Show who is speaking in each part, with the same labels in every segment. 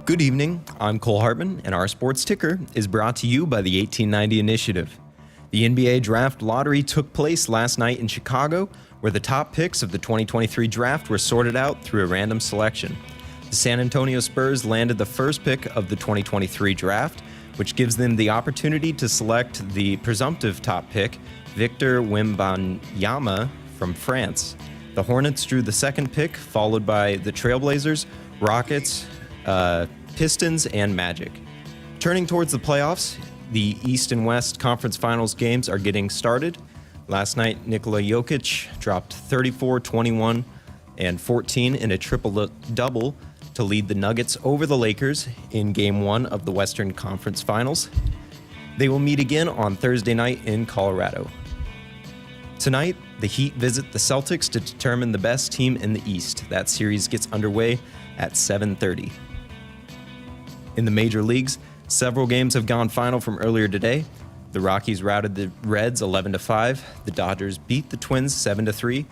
Speaker 1: Good evening, I'm Cole Hartman, and our sports ticker is brought to you by the 1890 Initiative. The NBA Draft Lottery took place last night in Chicago, where the top picks of the 2023 draft were sorted out through a random selection. The San Antonio Spurs landed the first pick of the 2023 draft, which gives them the opportunity to select the presumptive top pick, Victor Wembanyama from France. The Hornets drew the second pick, followed by the Trailblazers, Rockets, Pistons, and Magic. Turning towards the playoffs, the East and West Conference Finals games are getting started. Last night, Nikola Jokic dropped 34, 21, and 14 in a triple-double to lead the Nuggets over the Lakers in Game 1 of the Western Conference Finals. They will meet again on Thursday night in Colorado. Tonight, the Heat visit the Celtics to determine the best team in the East. That series gets underway at 7:30. In the major leagues, several games have gone final from earlier today. The Rockies routed the Reds 11-5. The Dodgers beat the Twins 7-3.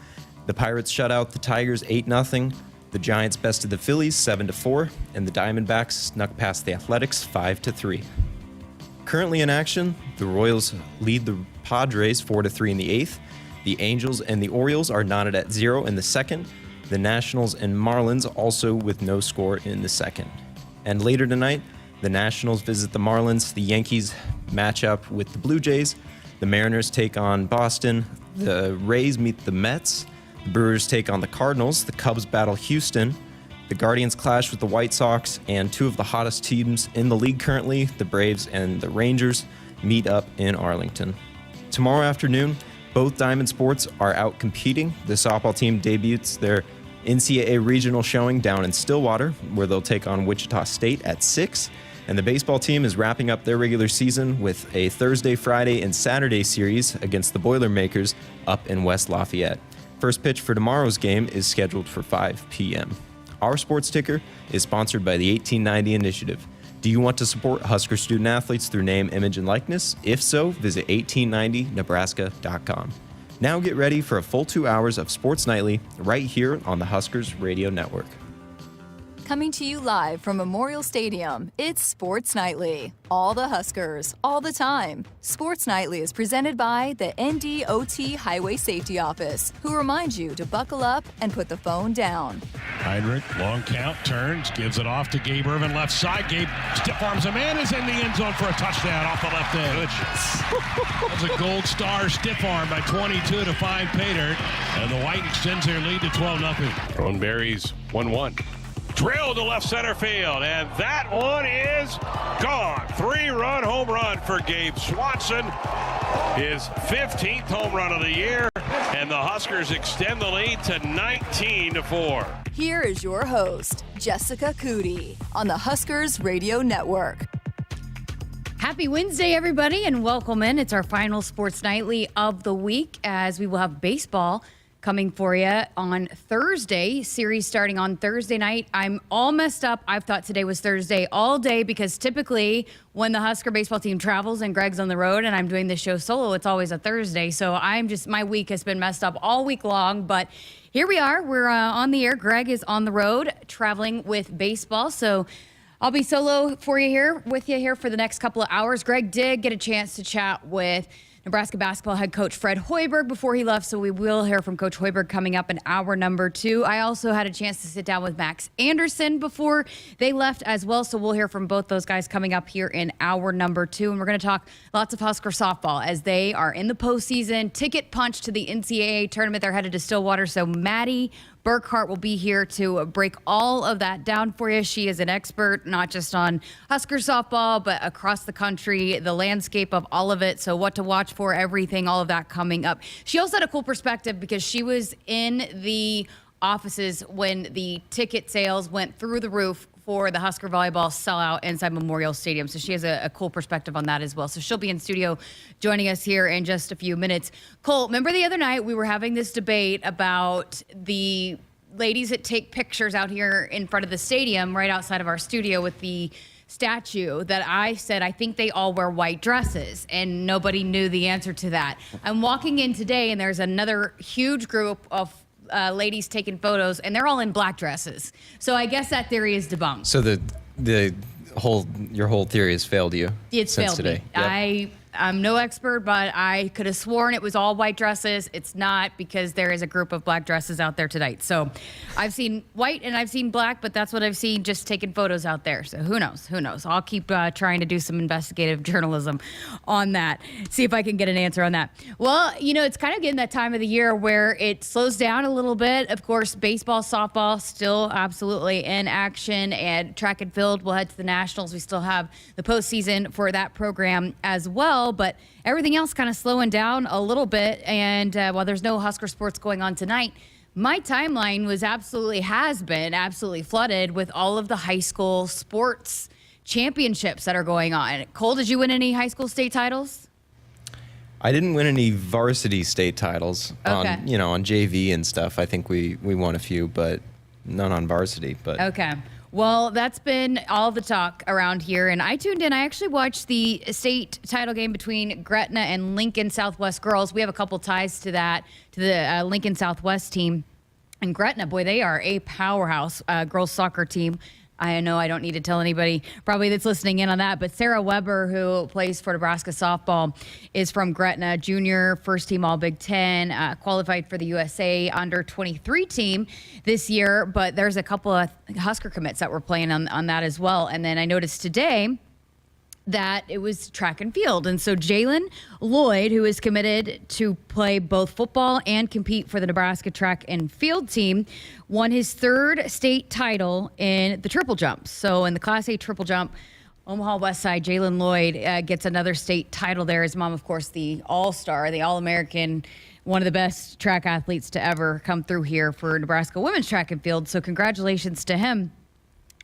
Speaker 1: The Pirates shut out the Tigers 8-0. The Giants bested the Phillies 7-4, and the Diamondbacks snuck past the Athletics 5-3. Currently in action, the Royals lead the Padres 4-3 in the eighth. The Angels and the Orioles are knotted at 0 in the second. The Nationals and Marlins also with no score in the second. And later tonight, the Nationals visit the Marlins. The Yankees match up with the Blue Jays. The Mariners take on Boston. The Rays meet the Mets. The Brewers take on the Cardinals. The Cubs battle Houston. The Guardians clash with the White Sox. And two of the hottest teams in the league currently, the Braves and the Rangers, meet up in Arlington. Tomorrow afternoon, both Diamond Sports are out competing. The softball team debuts their NCAA regional showing down in Stillwater, where they'll take on Wichita State at 6. And the baseball team is wrapping up their regular season with a Thursday, Friday, and Saturday series against the Boilermakers up in West Lafayette. First pitch for tomorrow's game is scheduled for 5 p.m. Our sports ticker is sponsored by the 1890 Initiative. Do you want to support Husker student athletes through name, image, and likeness? If so, visit 1890nebraska.com. Now get ready for a full 2 hours of Sports Nightly right here on the Huskers Radio Network.
Speaker 2: Coming to you live from Memorial Stadium, it's Sports Nightly. All the Huskers, all the time. Sports Nightly is presented by the NDOT Highway Safety Office, who reminds you to buckle up and put the phone down.
Speaker 3: Heinrich, long count, turns, gives it off to Gabe Irvin, left side. Gabe stiff arms a man, is in the end zone for a touchdown off the left edge. That's a gold star stiff arm by 22 to find Pater, and the White extends their lead to 12-0.
Speaker 4: Throwing berries, 1-1. Drilled to left center field, and that one is gone. 3-run home run for Gabe Swanson. His 15th home run of the year, and the Huskers extend the lead to 19-4.
Speaker 2: Here is your host, Jessica Coody, on the Huskers Radio Network.
Speaker 5: Happy Wednesday, everybody, and welcome in. It's our final Sports Nightly of the week, as we will have baseball coming for you on Thursday. Series starting on Thursday night. I'm all messed up. I've thought today was Thursday all day because typically when the Husker baseball team travels and Greg's on the road and I'm doing this show solo, it's always a Thursday. So my week has been messed up all week long, but here we are. We're on the air. Greg is on the road traveling with baseball. So I'll be solo with you here for the next couple of hours. Greg did get a chance to chat with Nebraska basketball head coach Fred Hoiberg before he left, so we will hear from Coach Hoiberg coming up in hour number 2. I also had a chance to sit down with Max Anderson before they left as well, so we'll hear from both those guys coming up here in hour number 2. And we're going to talk lots of Husker softball as they are in the postseason. Ticket punch to the NCAA tournament. They're headed to Stillwater, so Mattie Burkhardt will be here to break all of that down for you. She is an expert, not just on Husker softball, but across the country, the landscape of all of it. So what to watch for, everything, all of that coming up. She also had a cool perspective because she was in the offices when the ticket sales went through the roof for the Husker volleyball sellout inside Memorial Stadium. So she has a cool perspective on that as well. So she'll be in studio joining us here in just a few minutes. Cole, remember the other night we were having this debate about the ladies that take pictures out here in front of the stadium right outside of our studio with the statue that I said I think they all wear white dresses, and nobody knew the answer to that. I'm walking in today and there's another huge group of ladies taking photos, and they're all in black dresses. So I guess that theory is debunked.
Speaker 1: So the your whole theory has failed you.
Speaker 5: It's
Speaker 1: since
Speaker 5: failed
Speaker 1: today.
Speaker 5: me.
Speaker 1: Yep.
Speaker 5: I'm no expert, but I could have sworn it was all white dresses. It's not, because there is a group of black dresses out there tonight. So I've seen white and I've seen black, but that's what I've seen just taking photos out there. So who knows? Who knows? I'll keep trying to do some investigative journalism on that. See if I can get an answer on that. Well, it's kind of getting that time of the year where it slows down a little bit. Of course, baseball, softball still absolutely in action, and track and field will head to the Nationals. We still have the postseason for that program as well. But everything else kind of slowing down a little bit. And while there's no Husker sports going on tonight, my timeline has been absolutely flooded with all of the high school sports championships that are going on. Cole, did you win any high school state titles?
Speaker 1: I didn't win any varsity state titles on JV and stuff. I think we won a few, but none on varsity. But
Speaker 5: okay. Well, that's been all the talk around here, and I tuned in. I actually watched the state title game between Gretna and Lincoln Southwest girls. We have a couple ties to that, to the Lincoln Southwest team. And Gretna, boy, they are a powerhouse girls soccer team. I know I don't need to tell anybody probably that's listening in on that, but Sarah Weber, who plays for Nebraska softball, is from Gretna, junior, first team All Big Ten, qualified for the USA under 23 team this year. But there's a couple of Husker commits that were playing on that as well. And then I noticed today that it was track and field. And so Jalen Lloyd, who is committed to play both football and compete for the Nebraska track and field team, won his third state title in the triple jump. So in the Class A triple jump, Omaha West Side, Jalen Lloyd gets another state title there. His mom, of course, the all-star, the All-American, one of the best track athletes to ever come through here for Nebraska women's track and field. So congratulations to him.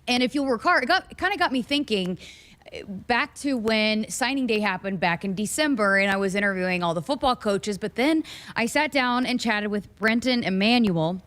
Speaker 5: And if you'll recall, it kind of got me thinking back to when signing day happened back in December, and I was interviewing all the football coaches, but then I sat down and chatted with Brenton Emanuel,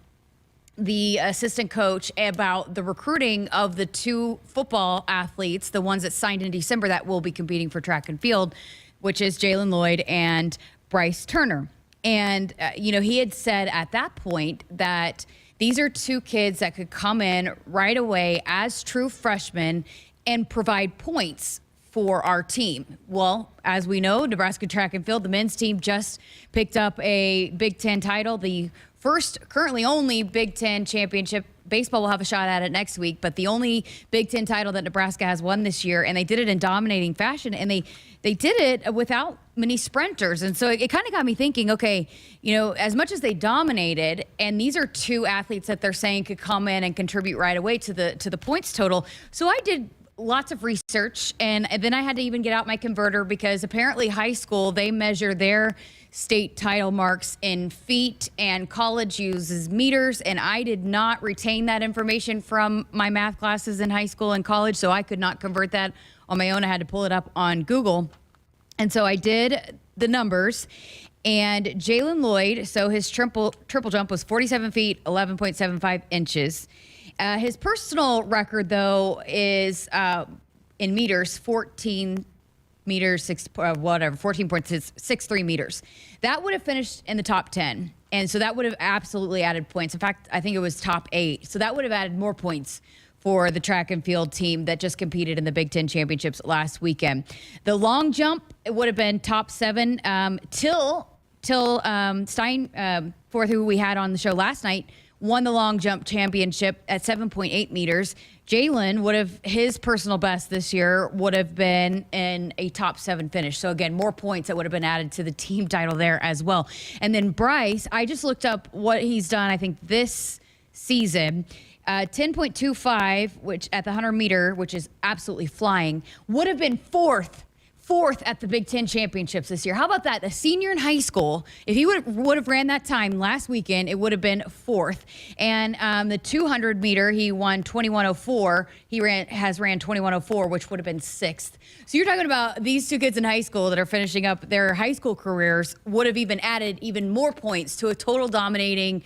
Speaker 5: the assistant coach, about the recruiting of the two football athletes, the ones that signed in December that will be competing for track and field, which is Jalen Lloyd and Bryce Turner. And, he had said at that point that these are two kids that could come in right away as true freshmen and provide points for our team. Well, as we know, Nebraska track and field, the men's team just picked up a Big Ten title, the first, currently only Big Ten championship. Baseball will have a shot at it next week, but the only Big Ten title that Nebraska has won this year, and they did it in dominating fashion, and they did it without many sprinters. And so it kind of got me thinking, okay, as much as they dominated, and these are two athletes that they're saying could come in and contribute right away to the points total. So I did lots of research, and then I had to even get out my converter, because apparently high school, they measure their state title marks in feet, and college uses meters, and I did not retain that information from my math classes in high school and college, so I could not convert that on my own. I had to pull it up on Google. And so I did the numbers, and Jalen Lloyd, so his triple jump was 47 feet, 11.75 inches. His personal record, though, is in meters, 14 meters, 14.63 meters. That would have finished in the top 10. And so that would have absolutely added points. In fact, I think it was top 8. So that would have added more points for the track and field team that just competed in the Big Ten championships last weekend. The long jump, it would have been top 7 till Steinforth, who we had on the show last night, won the long jump championship at 7.8 meters. Jalen his personal best this year would have been in a top 7 finish. So again, more points that would have been added to the team title there as well. And then Bryce, I just looked up what he's done, I think this season, 10.25, which at the 100 meter, which is absolutely flying, would have been fourth at the Big Ten championships this year. How about that? A senior in high school, if he would have ran that time last weekend, it would have been 4th. And the 200 meter, he won 21:04. He has ran 21:04, which would have been 6th. So you're talking about these two kids in high school that are finishing up their high school careers would have even added even more points to a total dominating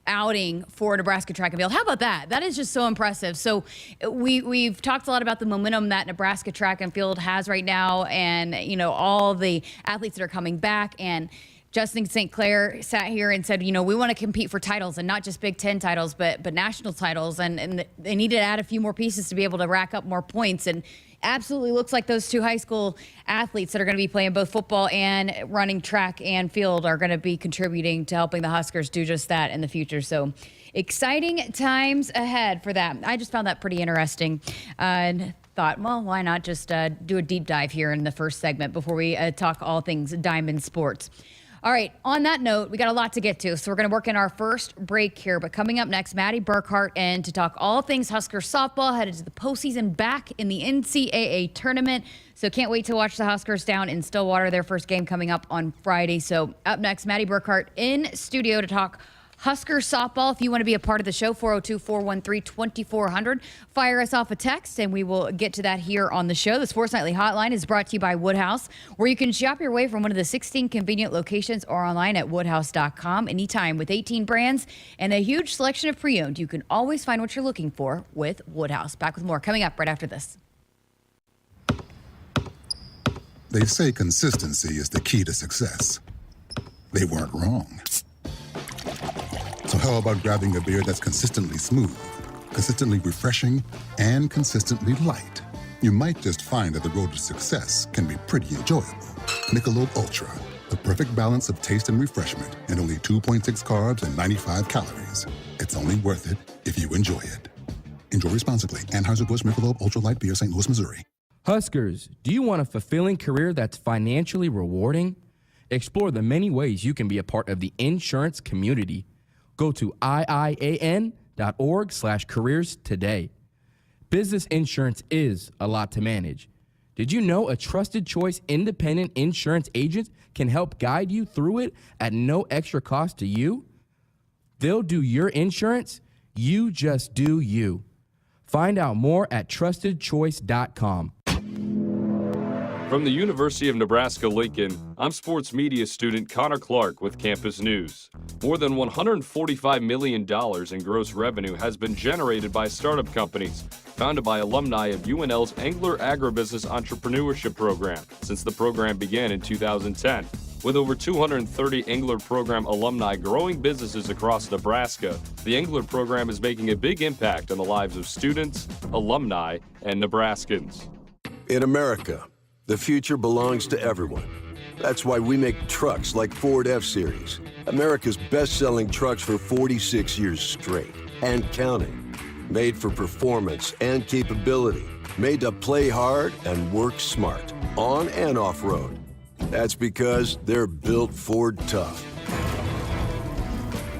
Speaker 5: outing for Nebraska track and field. How about that? That is just so impressive. So we've talked a lot about the momentum that Nebraska track and field has right now, and all the athletes that are coming back. And Justin St. Clair sat here and said, we want to compete for titles, and not just Big Ten titles, but national titles. And they needed to add a few more pieces to be able to rack up more points. And absolutely looks like those two high school athletes that are going to be playing both football and running track and field are going to be contributing to helping the Huskers do just that in the future. So exciting times ahead for that. I just found that pretty interesting and thought, well, why not just do a deep dive here in the first segment before we talk all things Diamond sports. All right, on that note, we got a lot to get to, so we're going to work in our first break here. But coming up next, Mattie Burkhardt, and to talk all things Husker softball, headed to the postseason, back in the NCAA tournament. So can't wait to watch the Huskers down in Stillwater, their first game coming up on Friday. So up next, Mattie Burkhardt in studio to talk Husker softball. If you want to be a part of the show, 402-413-2400. Fire us off a text, and we will get to that here on the show. The Sports Nightly Hotline is brought to you by Woodhouse, where you can shop your way from one of the 16 convenient locations or online at woodhouse.com anytime. With 18 brands and a huge selection of pre-owned, you can always find what you're looking for with Woodhouse. Back with more coming up right after this.
Speaker 6: They say consistency is the key to success. They weren't wrong. So how about grabbing a beer that's consistently smooth, consistently refreshing, and consistently light? You might just find that the road to success can be pretty enjoyable. Michelob Ultra, the perfect balance of taste and refreshment, and only 2.6 carbs and 95 calories. It's only worth it if you enjoy it. Enjoy responsibly. Anheuser-Busch Michelob Ultra Light Beer, St. Louis, Missouri.
Speaker 7: Huskers, do you want a fulfilling career that's financially rewarding? Explore the many ways you can be a part of the insurance community. Go to iian.org/careers today. Business insurance is a lot to manage. Did you know a trusted choice independent insurance agent can help guide you through it at no extra cost to you? They'll do your insurance. You just do you. Find out more at trustedchoice.com.
Speaker 8: From the University of Nebraska-Lincoln, I'm sports media student Connor Clark with Campus News. More than $145 million in gross revenue has been generated by startup companies, founded by alumni of UNL's Angler Agribusiness Entrepreneurship Program since the program began in 2010. With over 230 Angler Program alumni growing businesses across Nebraska, the Angler Program is making a big impact on the lives of students, alumni, and Nebraskans.
Speaker 9: In America, the future belongs to everyone. That's why we make trucks like Ford F-Series, America's best-selling trucks for 46 years straight, and counting. Made for performance and capability, made to play hard and work smart, on and off-road. That's because they're built Ford tough.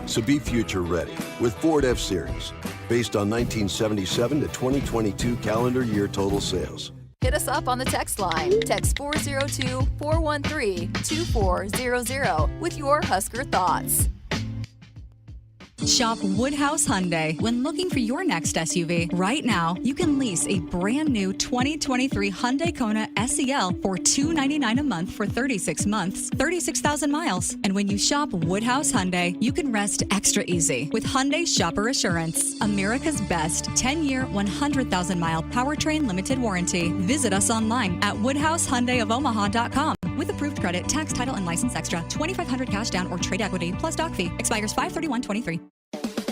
Speaker 9: So be future ready with Ford F-Series, based on 1977 to 2022 calendar year total sales.
Speaker 2: Hit us up on the text line. Text 402-413-2400 with your Husker thoughts.
Speaker 10: Shop Woodhouse Hyundai when looking for your next SUV. Right now, you can lease a brand new 2023 Hyundai Kona SEL for $299 a month for 36 months, 36,000 miles. And when you shop Woodhouse Hyundai, you can rest extra easy with Hyundai Shopper Assurance, America's best 10-year, 100,000-mile powertrain limited warranty. Visit us online at WoodhouseHyundaiofOmaha.com. With approved credit, tax, title, and license extra, $2,500 cash down or trade equity plus doc fee. Expires 5/31/23.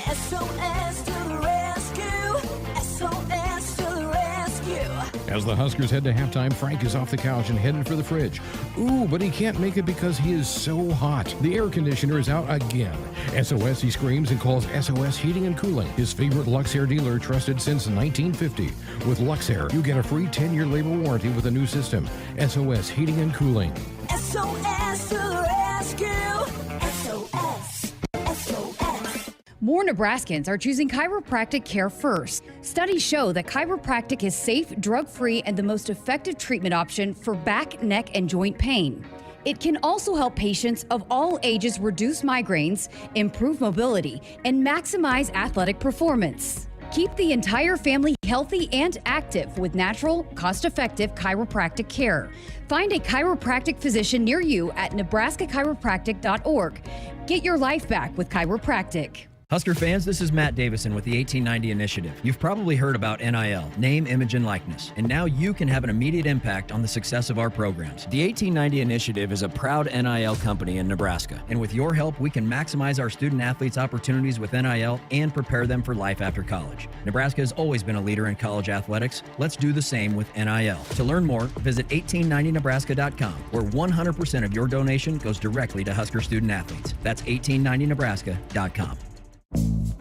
Speaker 11: SOS to the rescue. SOS to the rescue.
Speaker 12: As the Huskers head to halftime, Frank is off the couch and headed for the fridge. Ooh, but he can't make it because he is so hot. The air conditioner is out again. SOS, he screams and calls SOS Heating and Cooling, his favorite Luxair dealer trusted since 1950. With Luxair, you get a free 10-year labor warranty with a new system. SOS Heating and Cooling.
Speaker 11: SOS to the rescue. SOS. SOS.
Speaker 5: More Nebraskans are choosing chiropractic care first. Studies show that chiropractic is safe, drug-free, and the most effective treatment option for back, neck, and joint pain. It can also help patients of all ages reduce migraines, improve mobility, and maximize athletic performance. Keep the entire family healthy and active with natural, cost-effective chiropractic care. Find a chiropractic physician near you at nebraska-chiropractic.org. Get your life back with chiropractic.
Speaker 13: Husker fans, this is Matt Davison with the 1890 Initiative. You've probably heard about NIL, name, image, and likeness, and now you can have an immediate impact on the success of our programs. The 1890 Initiative is a proud NIL company in Nebraska, and with your help, we can maximize our student athletes' opportunities with NIL and prepare them for life after college. Nebraska has always been a leader in college athletics. Let's do the same with NIL. To learn more, visit 1890nebraska.com, where 100% of your donation goes directly to Husker student athletes. That's 1890nebraska.com.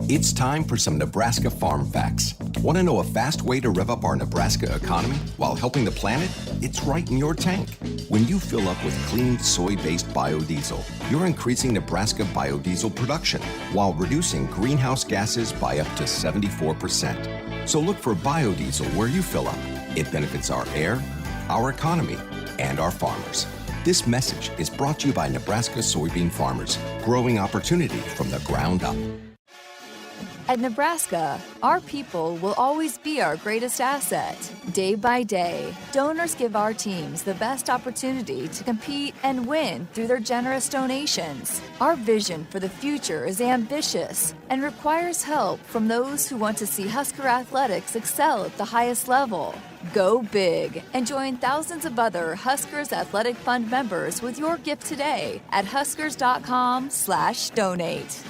Speaker 14: It's time for some Nebraska farm facts. Want to know a fast way to rev up our Nebraska economy while helping the planet? It's right in your tank. When you fill up with clean soy-based biodiesel, you're increasing Nebraska biodiesel production while reducing greenhouse gases by up to 74%. So look for biodiesel where you fill up. It benefits our air, our economy, and our farmers. This message is brought to you by Nebraska soybean farmers, growing opportunity from the ground up.
Speaker 2: At Nebraska, our people will always be our greatest asset. Day by day, donors give our teams the best opportunity to compete and win through their generous donations. Our vision for the future is ambitious and requires help from those who want to see Husker athletics excel at the highest level. Go big and join thousands of other Huskers Athletic Fund members with your gift today at huskers.com/donate.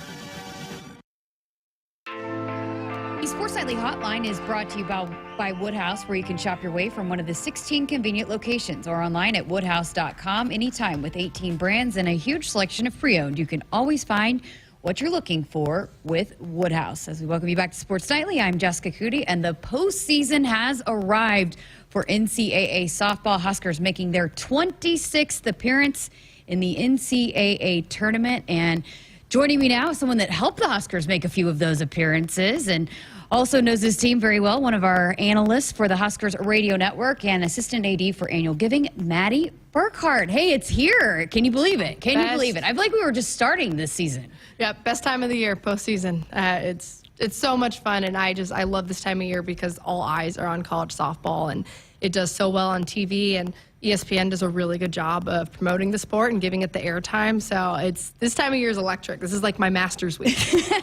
Speaker 5: The Sports Nightly Hotline is brought to you by Woodhouse, where you can shop your way from one of the 16 convenient locations or online at woodhouse.com anytime. With 18 brands and a huge selection of pre-owned, you can always find what you're looking for with Woodhouse. As we welcome you back to Sports Nightly, I'm Jessica Coody, and the postseason has arrived for NCAA softball. Huskers making their 26th appearance in the NCAA tournament. And joining me now is someone that helped the Huskers make a few of those appearances and also knows his team very well, one of our analysts for the Huskers Radio Network and assistant AD for annual giving, Mattie Burkhardt. Hey, it's here. Can you believe it? Can you believe it? I feel like we were just starting this season.
Speaker 15: Yeah, best time of the year, postseason. It's so much fun, and I love this time of year because all eyes are on college softball, and it does so well on TV, and ESPN does a really good job of promoting the sport and giving it the airtime. So this time of year is electric. This is like my Masters week.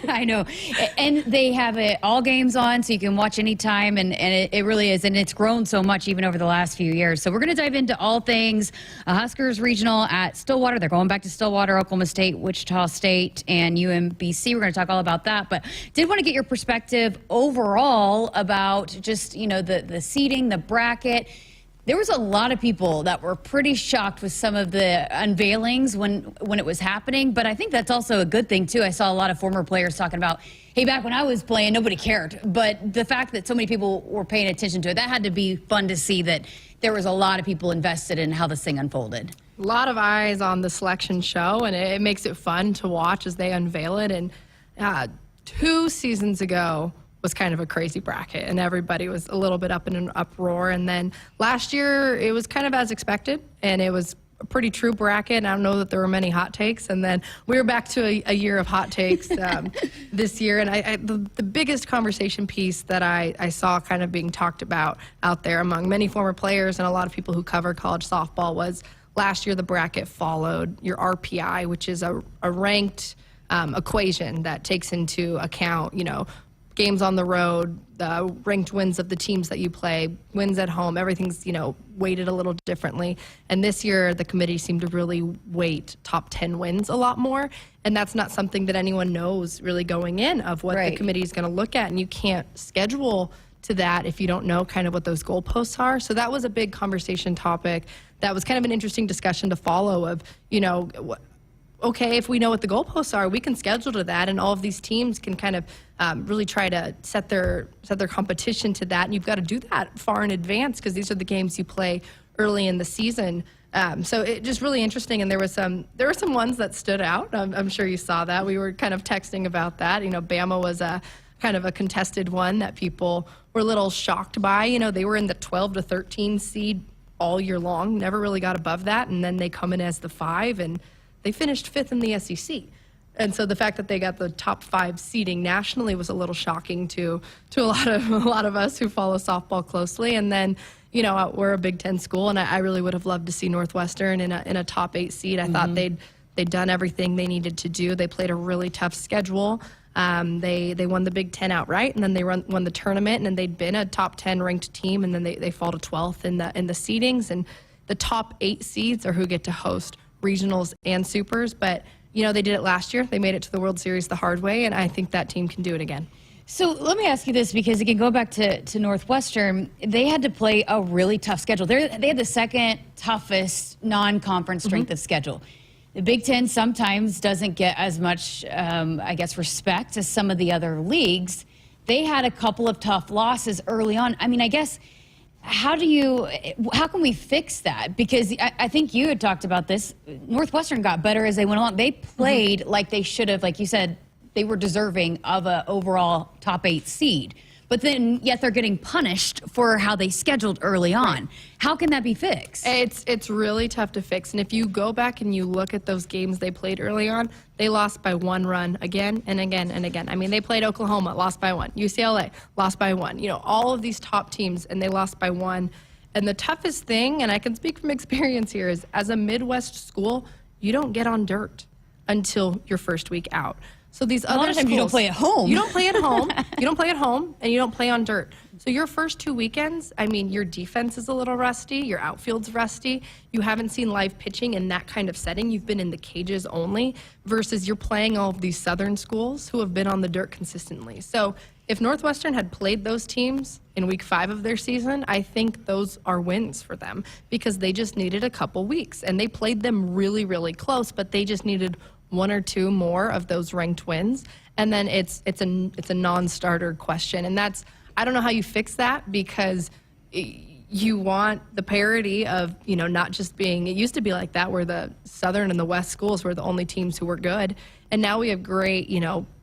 Speaker 5: I know. And they have all games on, so you can watch anytime, and it really is. And it's grown so much even over the last few years. So we're going to dive into all things Huskers Regional at Stillwater. They're going back to Stillwater, Oklahoma State, Wichita State, and UMBC. We're going to talk all about that. But did want to get your perspective overall about just, the seating, the bracket. There was a lot of people that were pretty shocked with some of the unveilings when it was happening, but I think that's also a good thing, too. I saw a lot of former players talking about, hey, back when I was playing, nobody cared. But the fact that so many people were paying attention to it, that had to be fun to see that there was a lot of people invested in how this thing unfolded.
Speaker 15: A lot of eyes on the selection show, and it makes it fun to watch as they unveil it. And 2 seasons ago was kind of a crazy bracket, and everybody was a little bit up in an uproar. And then last year, it was kind of as expected, and it was a pretty true bracket. And I don't know that there were many hot takes. And then we were back to a year of hot takes this year. And the biggest conversation piece that I saw kind of being talked about out there among many former players and a lot of people who cover college softball was last year the bracket followed your RPI, which is a ranked equation that takes into account, games on the road, the ranked wins of the teams that you play, wins at home, everything's, weighted a little differently. And this year, the committee seemed to really weight top 10 wins a lot more. And that's not something that anyone knows really going in of what the committee is going to look at. And you can't schedule to that if you don't know kind of what those goalposts are. So that was a big conversation topic. That was kind of an interesting discussion to follow of, okay, if we know what the goalposts are, we can schedule to that, and all of these teams can kind of really try to set their competition to that. And you've got to do that far in advance because these are the games you play early in the season. So it just really interesting, and there were some ones that stood out. I'm sure you saw that. We were kind of texting about that. Bama was a kind of a contested one that people were a little shocked by. They were in the 12 to 13 seed all year long, never really got above that, and then they come in as the 5 and they finished 5th in the SEC. And so the fact that they got the top 5 seeding nationally was a little shocking to a lot of us who follow softball closely. And then, we're a Big Ten school, and I really would have loved to see Northwestern in a top 8 seed. I thought they'd done everything they needed to do. They played a really tough schedule. They won the Big Ten outright, and then they won the tournament, and they'd been a top 10 ranked team, and then they fall to 12th in the seedings. And the top 8 seeds are who get to host regionals and supers. But, they did it last year. They made it to the World Series the hard way, and I think that team can do it again.
Speaker 5: So let me ask you this, because again, go back to Northwestern, they had to play a really tough schedule. They had the second toughest non-conference strength of schedule. The Big Ten sometimes doesn't get as much, respect as some of the other leagues. They had a couple of tough losses early on. I mean, I guess, how can we fix that? Because I think you had talked about this. Northwestern got better as they went along. They played like they should have, like you said, they were deserving of an overall top 8 seed. But then, yet they're getting punished for how they scheduled early on. Right. How can that be fixed?
Speaker 15: It's really tough to fix. And if you go back and you look at those games they played early on, they lost by 1 run again and again and again. I mean, they played Oklahoma, lost by 1. UCLA, lost by 1. All of these top teams, and they lost by 1. And the toughest thing, and I can speak from experience here, is as a Midwest school, you don't get on dirt until your first week out. So these other schools,
Speaker 5: you don't play at home.
Speaker 15: You don't play at home. You don't play at home, and you don't play on dirt. So your first 2 weekends, I mean, your defense is a little rusty. Your outfield's rusty. You haven't seen live pitching in that kind of setting. You've been in the cages only, versus you're playing all of these Southern schools who have been on the dirt consistently. So if Northwestern had played those teams in week 5 of their season, I think those are wins for them, because they just needed a couple weeks, and they played them really, really close, but they just needed 1 or 2 more of those ranked wins, and then it's a non-starter question. And that's, I don't know how you fix that, because you want the parity of, not just being, it used to be like that where the Southern and the West schools were the only teams who were good, and now we have great,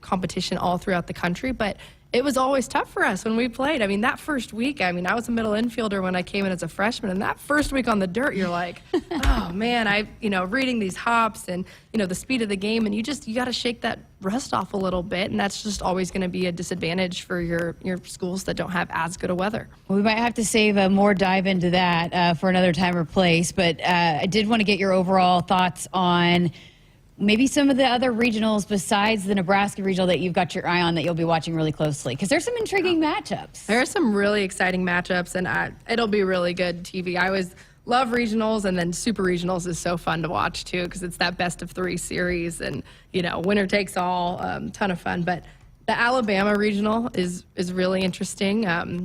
Speaker 15: competition all throughout the country. But it was always tough for us when we played. I mean, that first week, I was a middle infielder when I came in as a freshman, and that first week on the dirt, you're like, oh man, reading these hops and, the speed of the game, and you got to shake that rust off a little bit, and that's just always going to be a disadvantage for your schools that don't have as good a weather.
Speaker 5: Well, we might have to save a more dive into that for another time or place, but I did want to get your overall thoughts on maybe some of the other regionals besides the Nebraska regional that you've got your eye on that you'll be watching really closely, because there's some intriguing matchups.
Speaker 15: There are some really exciting matchups, and it'll be really good TV. I always love regionals, and then super regionals is so fun to watch too, because it's that best of 3 series, and winner takes all, ton of fun. But the Alabama regional is really interesting.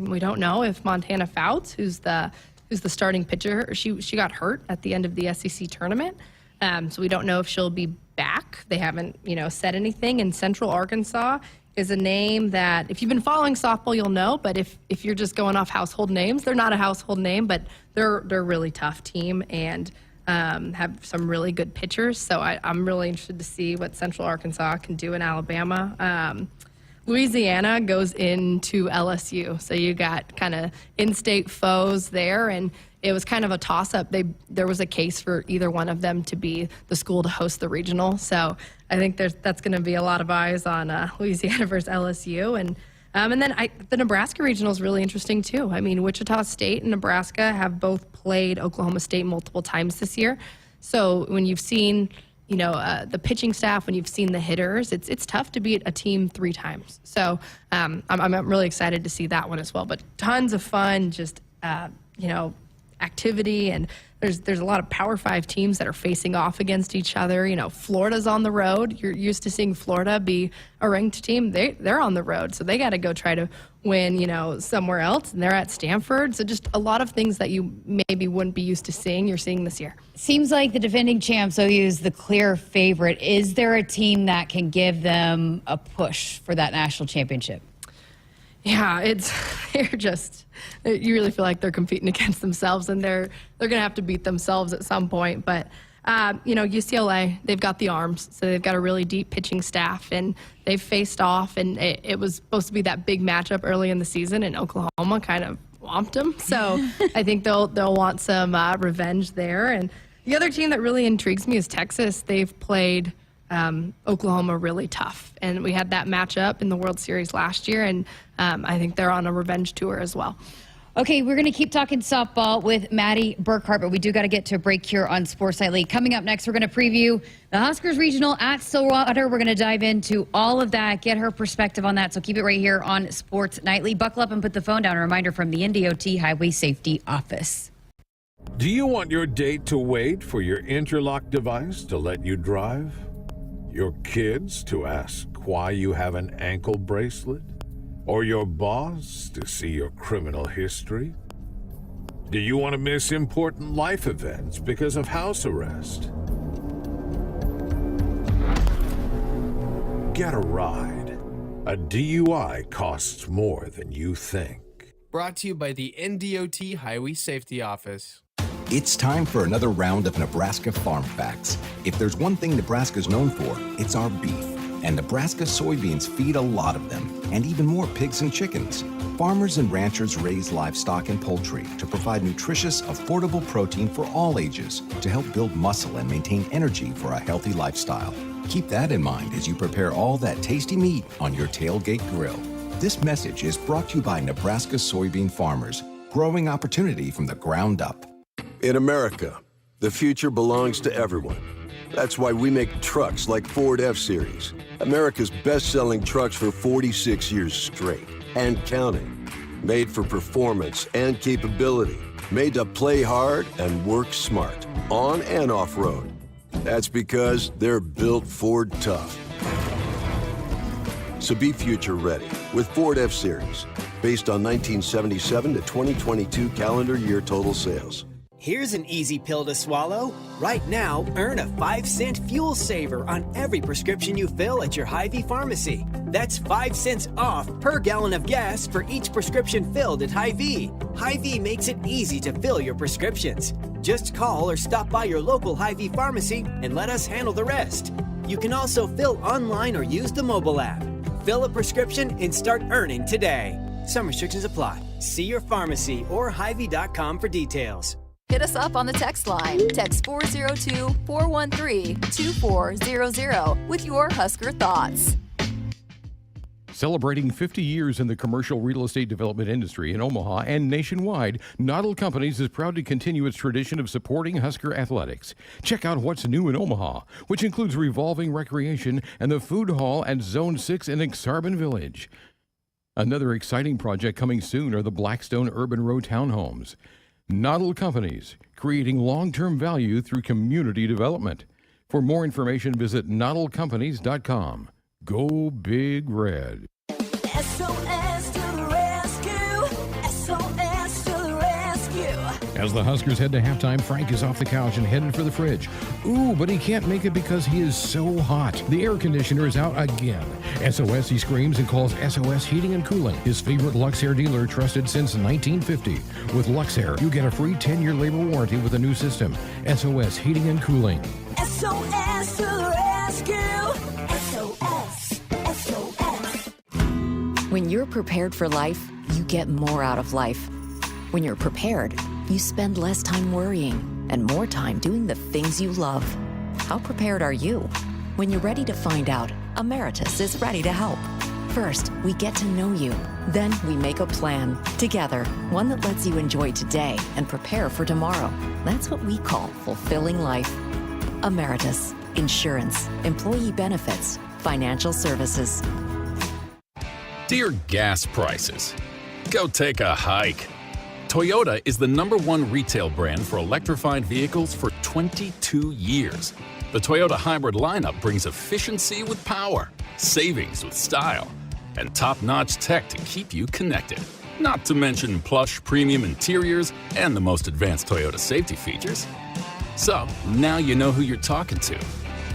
Speaker 15: We don't know if Montana Fouts, who's the starting pitcher, she got hurt at the end of the SEC tournament. So we don't know if she'll be back. They haven't, said anything. And Central Arkansas is a name that, if you've been following softball, you'll know. But if you're just going off household names, they're not a household name, but they're a really tough team and have some really good pitchers. So I'm really interested to see what Central Arkansas can do in Alabama. Louisiana goes into LSU. So you got kind of in-state foes there, and it was kind of a toss-up. There was a case for either one of them to be the school to host the regional. So I think that's going to be a lot of eyes on Louisiana versus LSU. And then the Nebraska regional is really interesting too. I mean, Wichita State and Nebraska have both played Oklahoma State multiple times this year. So when you've seen the pitching staff, when you've seen the hitters, it's tough to beat a team 3 times. So I'm really excited to see that one as well. But tons of fun, just activity, and there's a lot of Power 5 teams that are facing off against each other. Florida's on the road. You're used to seeing Florida be a ranked team. They're on the road, so they got to go try to win, somewhere else, and they're at Stanford. So just a lot of things that you maybe wouldn't be used to seeing, you're seeing this year.
Speaker 5: Seems like the defending champs, OU, is the clear favorite. Is there a team that can give them a push for that national championship?
Speaker 15: Yeah, you really feel like they're competing against themselves, and they're going to have to beat themselves at some point. But, UCLA, they've got the arms, so they've got a really deep pitching staff, and they've faced off, and it was supposed to be that big matchup early in the season, and Oklahoma kind of whomped them. So I think they'll want some revenge there. And the other team that really intrigues me is Texas. They've played Oklahoma really tough, and we had that matchup in the World Series last year, and I think they're on a revenge tour as well.
Speaker 5: Okay, we're going to keep talking softball with Mattie Burkhardt, but we do got to get to a break here on Sports Nightly. Coming up next, we're going to preview the Huskers Regional at Stillwater. We're going to dive into all of that, get her perspective on that. So keep it right here on Sports Nightly. Buckle up and put the phone down. A reminder from the NDOT Highway Safety Office.
Speaker 16: Do you want your date to wait for your interlock device to let you drive? Your kids to ask why you have an ankle bracelet? Or your boss to see your criminal history? Do you want to miss important life events because of house arrest? Get a ride. A DUI costs more than you think.
Speaker 7: Brought to you by the NDOT Highway Safety Office.
Speaker 14: It's time for another round of Nebraska Farm Facts. If there's one thing Nebraska's known for, it's our beef. And Nebraska soybeans feed a lot of them, and even more pigs and chickens. Farmers and ranchers raise livestock and poultry to provide nutritious, affordable protein for all ages to help build muscle and maintain energy for a healthy lifestyle. Keep that in mind as you prepare all that tasty meat on your tailgate grill. This message is brought to you by Nebraska soybean farmers, growing opportunity from the ground up.
Speaker 9: In America, the future belongs to everyone. That's why we make trucks like Ford F-Series, America's best-selling trucks for 46 years straight, and counting. Made for performance and capability, made to play hard and work smart, on and off-road. That's because they're built Ford tough. So be future ready with Ford F-Series, based on 1977 to 2022 calendar year total sales.
Speaker 17: Here's an easy pill to swallow. Right now, earn a 5-cent fuel saver on every prescription you fill at your Hy-Vee pharmacy. That's 5 cents off per gallon of gas for each prescription filled at Hy-Vee. Hy-Vee makes it easy to fill your prescriptions. Just call or stop by your local Hy-Vee pharmacy and let us handle the rest. You can also fill online or use the mobile app. Fill a prescription and start earning today. Some restrictions apply. See your pharmacy or Hy-Vee.com for details.
Speaker 2: Hit us up on the text line. Text 402-413-2400 with your Husker thoughts.
Speaker 12: Celebrating 50 years in the commercial real estate development industry in Omaha and nationwide, Noddle Companies is proud to continue its tradition of supporting Husker athletics. Check out what's new in Omaha, which includes revolving recreation and the food hall at Zone 6 in Exarban Village. Another exciting project coming soon are the Blackstone Urban Row townhomes. Noddle Companies, creating long-term value through community development. For more information, visit noddlecompanies.com. Go Big Red.
Speaker 11: SOS to the rescue. SOS to the rescue.
Speaker 12: As the Huskers head to halftime, Frank is off the couch and headed for the fridge. Ooh, but he can't make it because he is so hot. The air conditioner is out again. SOS, he screams and calls SOS Heating and Cooling, his favorite Luxair dealer trusted since 1950. With Luxair, you get a free 10-year labor warranty with a new system. SOS Heating and Cooling.
Speaker 11: SOS to the rescue. SOS. SOS.
Speaker 18: When you're prepared for life, you get more out of life. When you're prepared, you spend less time worrying and more time doing the things you love. How prepared are you? When you're ready to find out, Emeritus is ready to help. First, we get to know you. Then we make a plan together, one that lets you enjoy today and prepare for tomorrow. That's what we call fulfilling life. Emeritus, insurance, employee benefits, financial services.
Speaker 19: Dear gas prices, go take a hike. Toyota is the #1 retail brand for electrified vehicles for 22 years. The Toyota hybrid lineup brings efficiency with power, savings with style, and top-notch tech to keep you connected. Not to mention plush premium interiors and the most advanced Toyota safety features. So, now you know who you're talking to.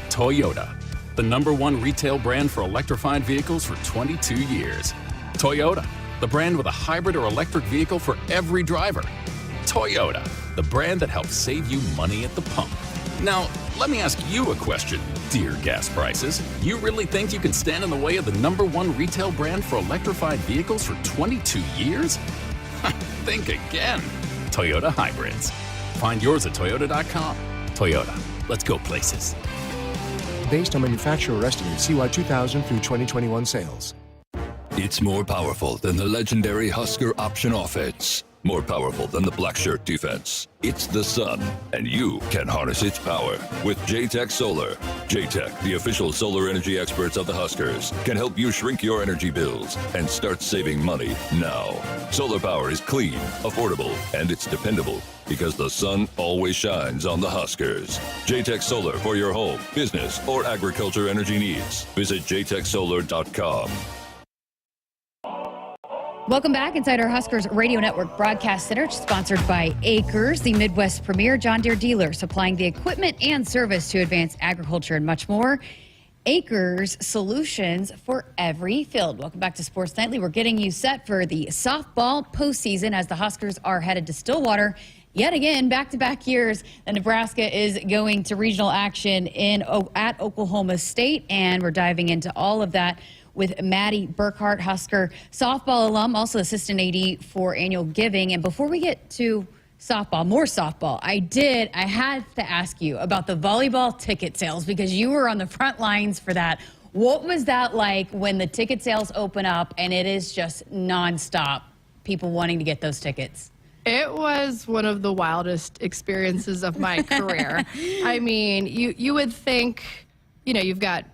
Speaker 19: Toyota, the #1 retail brand for electrified vehicles for 22 years. Toyota, the brand with a hybrid or electric vehicle for every driver. Toyota, the brand that helps save you money at the pump. Now, let me ask you a question, dear gas prices. You really think you can stand in the way of the #1 retail brand for electrified vehicles for 22 years? Think again. Toyota hybrids. Find yours at toyota.com. Toyota, let's go places.
Speaker 20: Based on manufacturer estimated CY 2000 through 2021 sales.
Speaker 21: It's more powerful than the legendary Husker option offense. more powerful than the black shirt defense. It's the sun, and you can harness its power with J-Tech Solar. J-Tech, the official solar energy experts of the Huskers, can help you shrink your energy bills and start saving money now. Solar power is clean, affordable, and it's dependable because the sun always shines on the Huskers. J-Tech Solar for your home, business, or agriculture energy needs. Visit jtechsolar.com.
Speaker 5: Welcome back inside our Huskers Radio Network Broadcast Center, sponsored by Acres, the Midwest premier John Deere dealer, supplying the equipment and service to advance agriculture and much more. Acres, solutions for every field. Welcome back to Sports Nightly. We're getting you set for the softball postseason as the Huskers are headed to Stillwater. Yet again, back-to-back years, that Nebraska is going to regional action at Oklahoma State, and we're diving into all of that with Mattie Burkhardt, Husker softball alum, also assistant AD for annual giving. And before we get to more softball, I had to ask you about the volleyball ticket sales because you were on the front lines for that. What was that like when the ticket sales open up and it is just nonstop people wanting to get those tickets?
Speaker 15: It was one of the wildest experiences of my career. I mean, you would think, you've got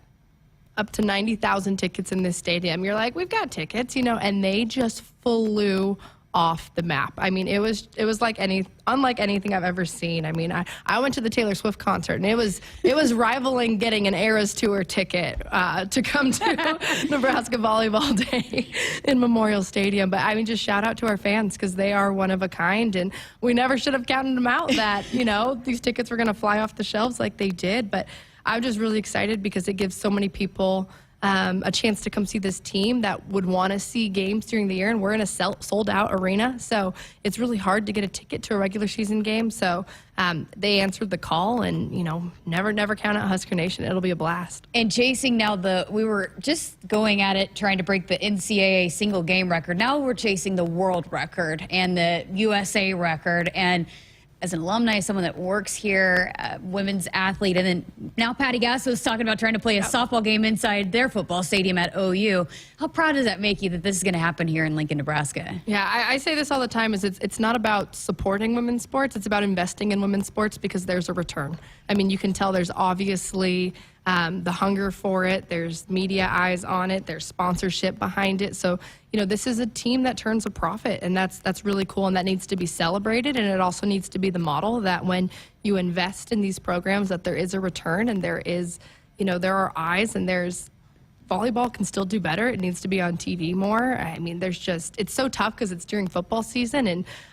Speaker 15: up to 90,000 tickets in this stadium. You're like, we've got tickets, and they just flew off the map. I mean, it was like unlike anything I've ever seen. I mean, I went to the Taylor Swift concert, and it was rivaling getting an Eras Tour ticket to come to Nebraska Volleyball Day in Memorial Stadium. But I mean, just shout out to our fans because they are one of a kind, and we never should have counted them out that these tickets were going to fly off the shelves like they did. But I'm just really excited because it gives so many people a chance to come see this team that would want to see games during the year, and we're in a sold-out arena, so it's really hard to get a ticket to a regular season game. So they answered the call, and never count out Husker Nation. It'll be a blast.
Speaker 5: And chasing now we were just going at it trying to break the NCAA single game record. Now we're chasing the world record and the USA record. And as an alumni, someone that works here, women's athlete, and then now Patty Gasso is talking about trying to play a softball game inside their football stadium at OU. How proud does that make you that this is going to happen here in Lincoln, Nebraska?
Speaker 15: Yeah, I say this all the time, is it's not about supporting women's sports, it's about investing in women's sports because there's a return. I mean, you can tell there's obviously the hunger for it, there's media eyes on it, there's sponsorship behind it. So, this is a team that turns a profit, and that's really cool, and that needs to be celebrated, and it also needs to be the model that when you invest in these programs that there is a return, and there is, there are eyes, and there's volleyball can still do better. It needs to be on TV more. I mean, it's so tough because it's during football season,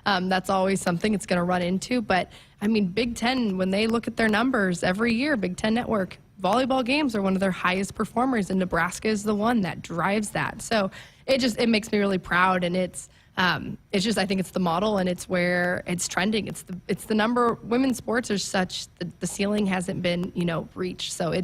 Speaker 15: and that's always something it's going to run into. But, I mean, Big Ten, when they look at their numbers every year, Big Ten Network, volleyball games are one of their highest performers, and Nebraska is the one that drives that. So it makes me really proud, and it's just, I think it's the model, and it's where it's trending. It's the number. Women's sports are such, the ceiling hasn't been, reached. So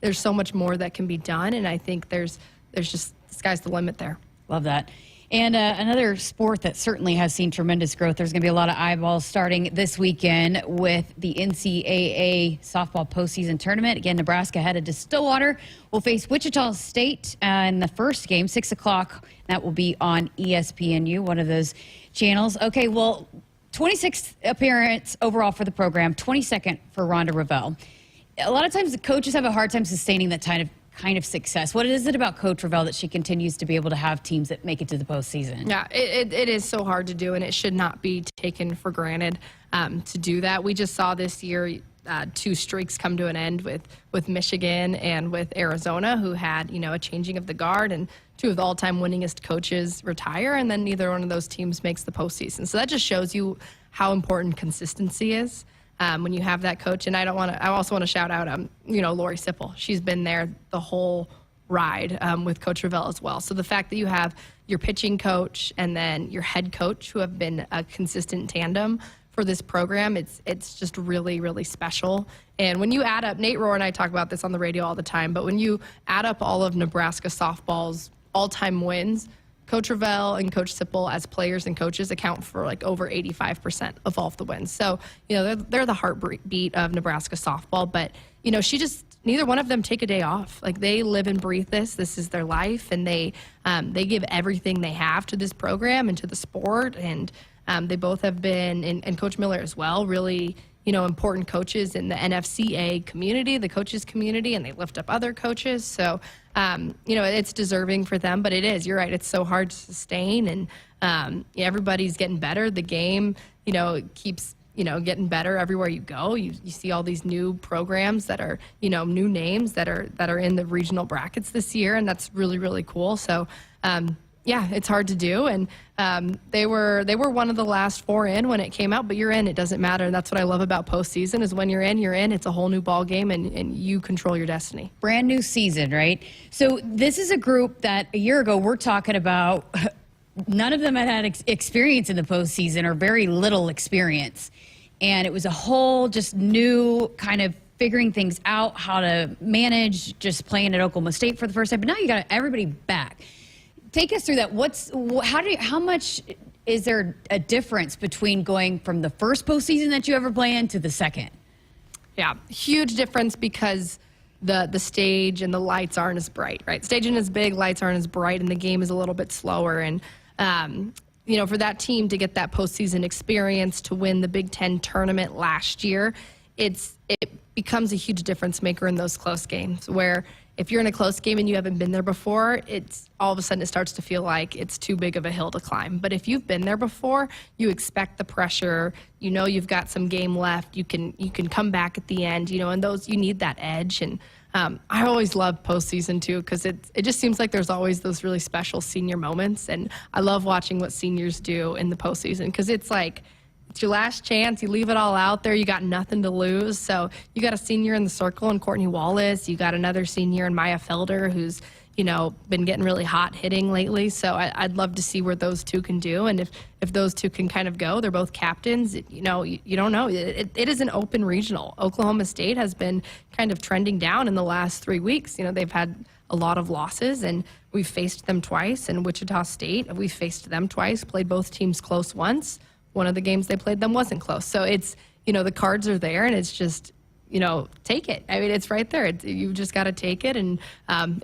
Speaker 15: there's so much more that can be done, and I think there's just, the sky's the limit there.
Speaker 5: Love that. And another sport that certainly has seen tremendous growth, there's going to be a lot of eyeballs starting this weekend with the NCAA softball postseason tournament. Again, Nebraska headed to Stillwater. We'll face Wichita State in the first game, 6 o'clock. That will be on ESPNU, one of those channels. Okay, well, 26th appearance overall for the program, 22nd for Rhonda Revelle. A lot of times the coaches have a hard time sustaining that kind of success. What is it about Coach Revelle that she continues to be able to have teams that make it to the postseason?
Speaker 15: Yeah, it is so hard to do, and it should not be taken for granted to do that. We just saw this year 2 streaks come to an end with Michigan and with Arizona, who had a changing of the guard, and 2 of the all-time winningest coaches retire, and then neither one of those teams makes the postseason. So that just shows you how important consistency is. When you have that coach. And I also want to shout out, Lori Sipple. She's been there the whole ride with Coach Revelle as well. So the fact that you have your pitching coach and then your head coach who have been a consistent tandem for this program, it's just really, really special. And when you add up, Nate Rohr and I talk about this on the radio all the time, but when you add up all of Nebraska softball's all-time wins, Coach Revelle and Coach Sipple as players and coaches account for like over 85% of all of the wins. So, they're the heartbeat of Nebraska softball, but, neither one of them take a day off. Like, they live and breathe this. This is their life, and they give everything they have to this program and to the sport. And They both have been, and Coach Miller as well, really, important coaches in the NFCA community, the coaches community, and they lift up other coaches. So, it's deserving for them, but it is, you're right, it's so hard to sustain, and everybody's getting better. The game, keeps, getting better everywhere you go. You see all these new programs that are, new names that are in the regional brackets this year, and that's really, really cool. So, it's hard to do, and they were one of the last 4 in when it came out, but you're in. It doesn't matter. That's what I love about postseason is when you're in. It's a whole new ball game, and you control your destiny.
Speaker 5: Brand new season, right? So this is a group that a year ago we're talking about. None of them had experience in the postseason or very little experience, and it was a whole just new kind of figuring things out, how to manage just playing at Oklahoma State for the first time. But now you got everybody back. Take us through that. How much is there a difference between going from the first postseason that you ever play in to the second?
Speaker 15: Yeah, huge difference because the stage and the lights aren't as bright, right? Staging is big, lights aren't as bright, and the game is a little bit slower. And for that team to get that postseason experience, to win the Big Ten tournament last year, it becomes a huge difference maker in those close games where if you're in a close game and you haven't been there before, it's all of a sudden it starts to feel like it's too big of a hill to climb. But if you've been there before, you expect the pressure. You've got some game left. You can come back at the end. And those you need that edge. And I always love postseason too because it just seems like there's always those really special senior moments. And I love watching what seniors do in the postseason because it's like, it's your last chance. You leave it all out there. You got nothing to lose. So you got a senior in the circle in Courtney Wallace. You got another senior in Maya Felder who's, been getting really hot hitting lately. So I'd love to see where those two can do. And if those two can kind of go, they're both captains. You don't know. It is an open regional. Oklahoma State has been kind of trending down in the last 3 weeks. They've had a lot of losses, and we've faced them twice. And Wichita State, we've faced them twice, played both teams close once. One of the games they played them wasn't close. So it's, the cards are there, and it's just, take it. I mean, it's right there. You just got to take it. And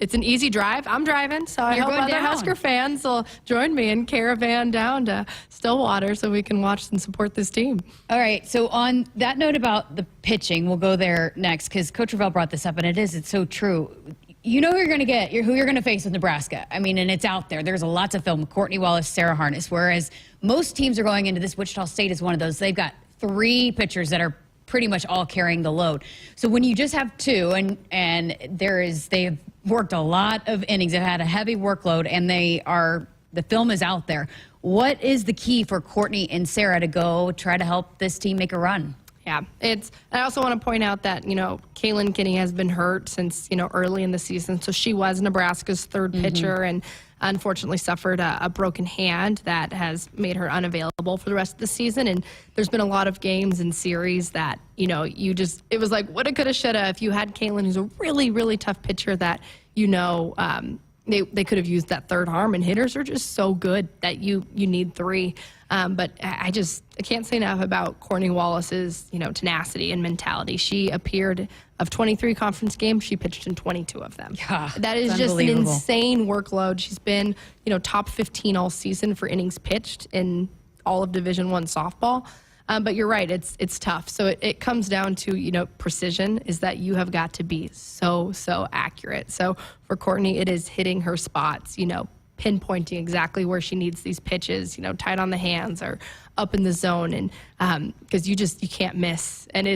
Speaker 15: it's an easy drive. I'm driving, so I hope other Husker fans will join me and caravan down to Stillwater so we can watch and support this team.
Speaker 5: All right. So on that note about the pitching, we'll go there next because Coach Ravel brought this up, and it's so true. You know who you're going to get, who you're going to face with Nebraska. I mean, and it's out there. There's lots of film. Courtney Wallace, Sarah Harness. Whereas most teams are going into this. Wichita State is one of those. They've got 3 pitchers that are pretty much all carrying the load. So when you just have 2, and they've worked a lot of innings. They've had a heavy workload, and the film is out there. What is the key for Courtney and Sarah to go try to help this team make a run?
Speaker 15: Yeah, I also want to point out that, Kaylin Kinney has been hurt since, early in the season. So she was Nebraska's third pitcher and unfortunately suffered a broken hand that has made her unavailable for the rest of the season. And there's been a lot of games and series that, it was like, woulda, coulda, shoulda. If you had Kaylin, who's a really, really tough pitcher that, they could have used that third arm, and hitters are just so good that you need 3. But I can't say enough about Courtney Wallace's, tenacity and mentality. She appeared of 23 conference games. She pitched in 22 of them.
Speaker 5: Yeah,
Speaker 15: that is just an insane workload. She's been, top 15 all season for innings pitched in all of Division I softball. But you're right, it's tough. So it comes down to, precision is that you have got to be so accurate. So for Courtney, it is hitting her spots, pinpointing exactly where she needs these pitches, tight on the hands or up in the zone. And because you can't miss. And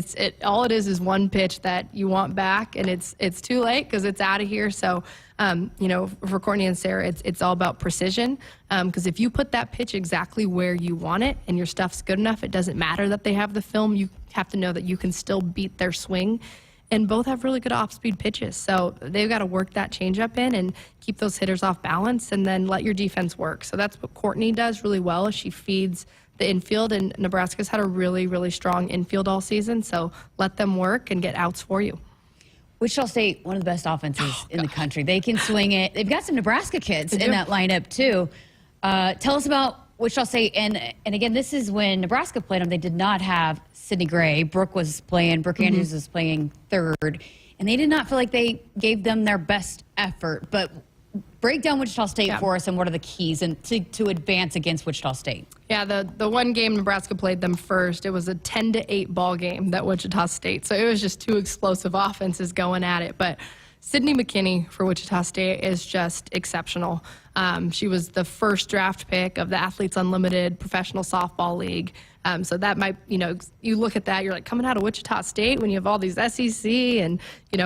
Speaker 15: all it is one pitch that you want back, and it's too late because it's out of here. So, for Courtney and Sarah, it's all about precision. Because if you put that pitch exactly where you want it and your stuff's good enough, it doesn't matter that they have the film. You have to know that you can still beat their swing. And both have really good off-speed pitches. So they've got to work that changeup in and keep those hitters off balance and then let your defense work. So that's what Courtney does really well. She feeds the infield, and Nebraska's had a really, really strong infield all season. So let them work and get outs for you.
Speaker 5: Wichita State, one of the best offenses in the country. They can swing it. They've got some Nebraska kids in that lineup, too. Tell us about Wichita State. And again, this is when Nebraska played them. They did not have Sydney Gray. Brooke Andrews was playing third. And they did not feel like they gave them their best effort. But break down Wichita State for us, and what are the keys and to advance against Wichita State?
Speaker 15: Yeah, the one game Nebraska played them first, it was a 10-8 ball game, that Wichita State. So it was just two explosive offenses going at it. But Sydney McKinney for Wichita State is just exceptional. She was the first draft pick of the Athletes Unlimited Professional Softball League. So that might, you look at that, you're like, coming out of Wichita State when you have all these SEC and,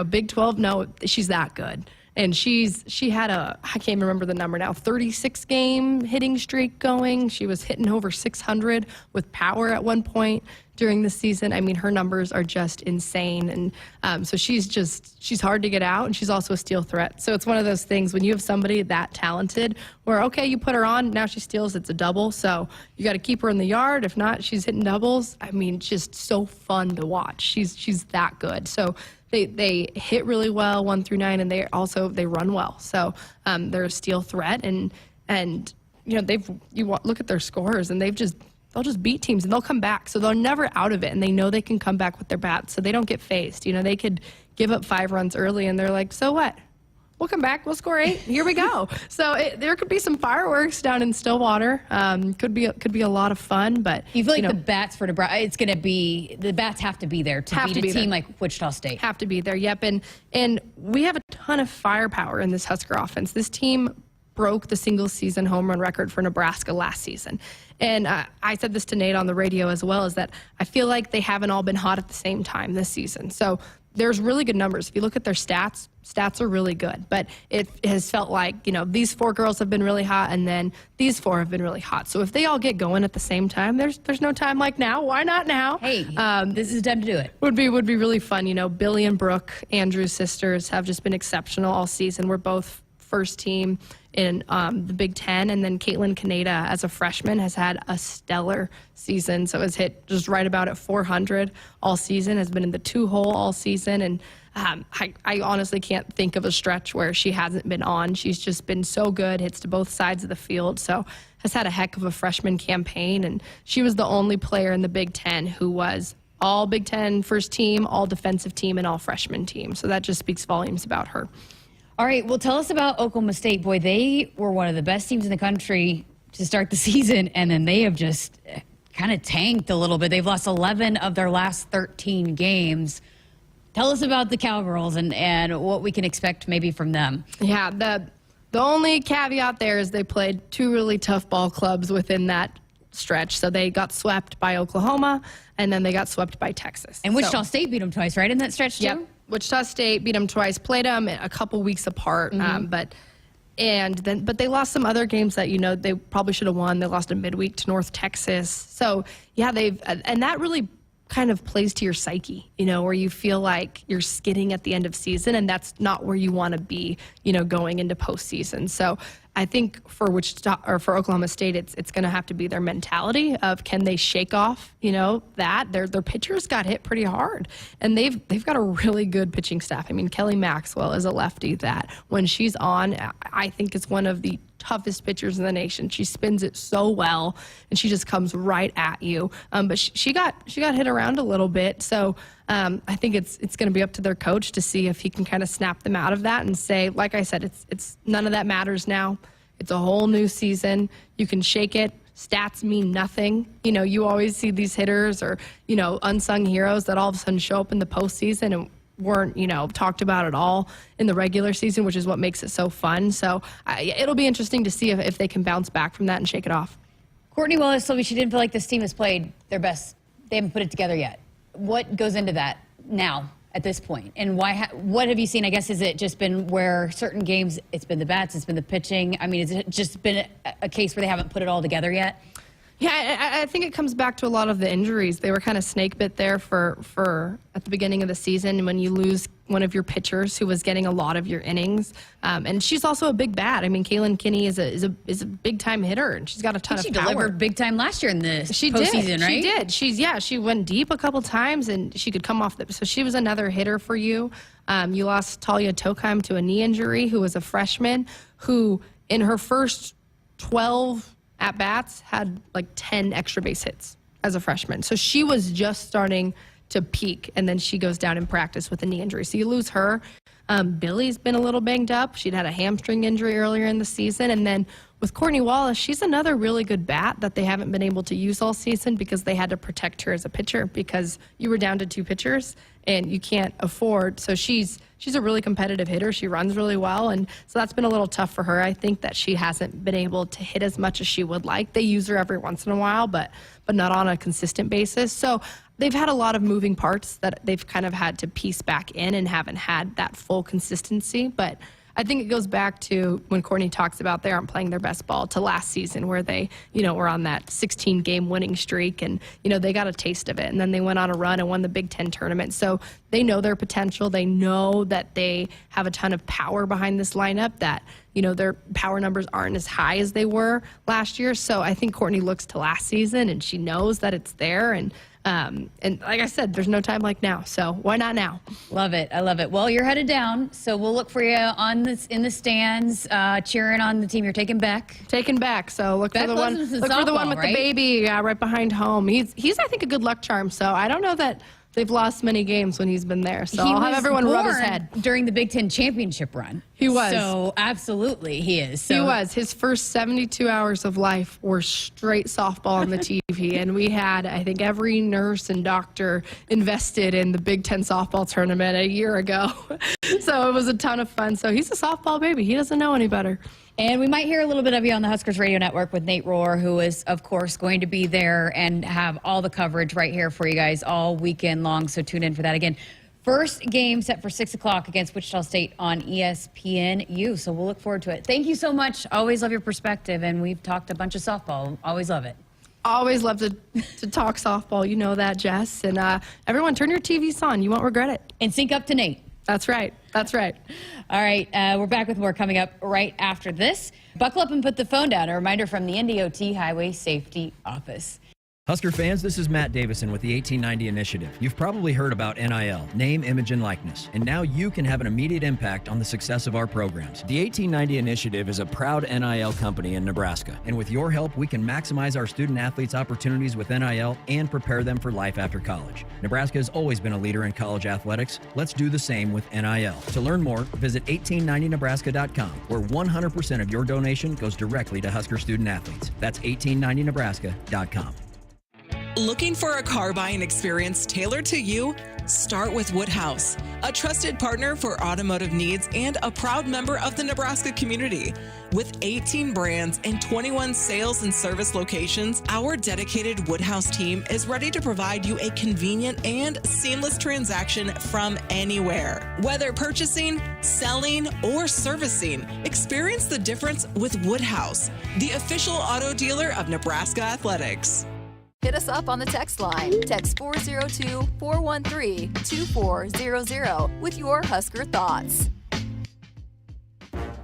Speaker 15: Big 12. No, she's that good. And she had I can't remember the number now, 36-game hitting streak going. She was hitting over 600 with power at one point during the season. I mean, her numbers are just insane. And so she's hard to get out, and she's also a steal threat. So it's one of those things when you have somebody that talented where, okay, you put her on, now she steals, it's a double. So you got to keep her in the yard. If not, she's hitting doubles. I mean, just so fun to watch. She's that good. So they hit really well 1 through 9, and they run well. So they're a steal threat, and look at their scores, and they'll just beat teams, and they'll come back. So they're never out of it, and they know they can come back with their bats, so they don't get phased. They could give up 5 runs early, and they're like, so what? We'll come back. We'll score 8. Here we go. So there could be some fireworks down in Stillwater. Could be a lot of fun. But
Speaker 5: you feel like the bats for Nebraska, it's going to be the bats have to be there to beat a team like Wichita State.
Speaker 15: Have to be there. Yep. And we have a ton of firepower in this Husker offense. This team broke the single season home run record for Nebraska last season. And I said this to Nate on the radio as well, is that I feel like they haven't all been hot at the same time this season. So there's really good numbers. If you look at their stats are really good. But it has felt like, these 4 girls have been really hot, and then these 4 have been really hot. So if they all get going at the same time, there's no time like now. Why not now?
Speaker 5: Hey, this is time to do it.
Speaker 15: Would be really fun. Billy and Brooke, Andrews sisters, have just been exceptional all season. We're both first team in the Big Ten, and then Caitlin Kaneda as a freshman has had a stellar season. So has hit just right about at 400 all season, has been in the 2-hole all season, and I honestly can't think of a stretch where she hasn't been on. She's just been so good, hits to both sides of the field, so has had a heck of a freshman campaign, and she was the only player in the Big Ten who was all Big Ten first team, all defensive team, and all freshman team. So that just speaks volumes about her.
Speaker 5: All right, well, tell us about Oklahoma State. Boy, they were one of the best teams in the country to start the season, and then they have just kind of tanked a little bit. They've lost 11 of their last 13 games. Tell us about the Cowgirls and what we can expect maybe from them.
Speaker 15: Yeah, the only caveat there is they played 2 really tough ball clubs within that stretch. So they got swept by Oklahoma, and then they got swept by Texas.
Speaker 5: And Wichita State beat them twice, right, in that stretch too?
Speaker 15: Yep. Wichita State beat them twice, played them a couple weeks apart, but they lost some other games that they probably should have won. They lost a midweek to North Texas. So yeah, and that really kind of plays to your psyche, where you feel like you're skidding at the end of season, and that's not where you want to be, going into postseason. So I think for Oklahoma State, it's going to have to be their mentality of, can they shake off, that their pitchers got hit pretty hard, and they've got a really good pitching staff. I mean, Kelly Maxwell is a lefty that when she's on, I think is one of the toughest pitchers in the nation. She spins it so well, and she just comes right at you. But she got hit around a little bit, so I think it's going to be up to their coach to see if he can kind of snap them out of that and say, like I said, it's none of that matters now. It's a whole new season. You can shake it. Stats mean nothing. You always see these hitters or unsung heroes that all of a sudden show up in the postseason and weren't talked about at all in the regular season, which is what makes it so fun. So it'll be interesting to see if they can bounce back from that and shake it off.
Speaker 5: Courtney Willis told me she didn't feel like this team has played their best. They haven't put it together yet. What goes into that now at this point, and why? What have you seen? I guess, has it just been where certain games it's been the bats, it's been the pitching? I mean, has it just been a case where they haven't put it all together yet?
Speaker 15: Yeah, I think it comes back to a lot of the injuries. They were kind of snake bit there for at the beginning of the season when you lose one of your pitchers who was getting a lot of your innings. And she's also a big bat. I mean, Kaylin Kinney is a big time hitter, and she's got a ton of power.
Speaker 5: She delivered big time last year in the postseason, right?
Speaker 15: She did. She went deep a couple times, and she could come off so she was another hitter for you. You lost Talia Tokheim to a knee injury, who was a freshman, who in her first 12 at-bats had like 10 extra base hits as a freshman. So she was just starting to peak, and then she goes down in practice with a knee injury. So you lose her. Billy's been a little banged up. She'd had a hamstring injury earlier in the season. And then with Courtney Wallace, she's another really good bat that they haven't been able to use all season because they had to protect her as a pitcher because you were down to 2 pitchers and you can't afford. So she's a really competitive hitter. She runs really well. And so that's been a little tough for her. I think that she hasn't been able to hit as much as she would like. They use her every once in a while, but not on a consistent basis. So they've had a lot of moving parts that they've kind of had to piece back in and haven't had that full consistency. But I think it goes back to when Courtney talks about they aren't playing their best ball to last season where they, were on that 16-game winning streak and, they got a taste of it. And then they went on a run and won the Big Ten tournament. So they know their potential. They know that they have a ton of power behind this lineup that, their power numbers aren't as high as they were last year. So I think Courtney looks to last season and she knows that it's there. And like I said, there's no time like now. So why not now?
Speaker 5: Love it. I love it. Well, you're headed down, so we'll look for you in the stands, cheering on the team. You're taking Beck.
Speaker 15: So look for the one with the baby, right behind home. He's I think a good luck charm. So I don't know that they've lost many games when he's been there. So I'll have everyone rub his head.
Speaker 5: During the Big Ten championship run.
Speaker 15: He was.
Speaker 5: So absolutely he is. So.
Speaker 15: He was. His first 72 hours of life were straight softball on the TV. And we had, I think, every nurse and doctor invested in the Big Ten softball tournament a year ago. So it was a ton of fun. So he's a softball baby. He doesn't know any better.
Speaker 5: And we might hear a little bit of you on the Huskers Radio Network with Nate Rohr, who is, of course, going to be there and have all the coverage right here for you guys all weekend long. So tune in for that. Again, first game set for 6 o'clock against Wichita State on ESPNU. So we'll look forward to it. Thank you so much. Always love your perspective. And we've talked a bunch of softball. Always love it.
Speaker 15: Always love to talk softball. You know that, Jess. And everyone, turn your TVs on. You won't regret it.
Speaker 5: And sync up to Nate.
Speaker 15: That's right. That's right.
Speaker 5: All right. We're back with more coming up right after this. Buckle up and put the phone down. A reminder from the NDOT Highway Safety Office.
Speaker 13: Husker fans, this is Matt Davison with the 1890 Initiative. You've probably heard about NIL, name, image, and likeness, and now you can have an immediate impact on the success of our programs. The 1890 Initiative is a proud NIL company in Nebraska, and with your help, we can maximize our student athletes' opportunities with NIL and prepare them for life after college. Nebraska has always been a leader in college athletics. Let's do the same with NIL. To learn more, visit 1890nebraska.com, where 100% of your donation goes directly to Husker student athletes. That's 1890nebraska.com.
Speaker 3: Looking for a car buying experience tailored to you? Start with Woodhouse, a trusted partner for automotive needs and a proud member of the Nebraska community. With 18 brands and 21 sales and service locations, our dedicated Woodhouse team is ready to provide you a convenient and seamless transaction from anywhere. Whether purchasing, selling, or servicing, experience the difference with Woodhouse, the official auto dealer of Nebraska Athletics.
Speaker 2: Hit us up on the text line. Text 402-413-2400 with your Husker thoughts.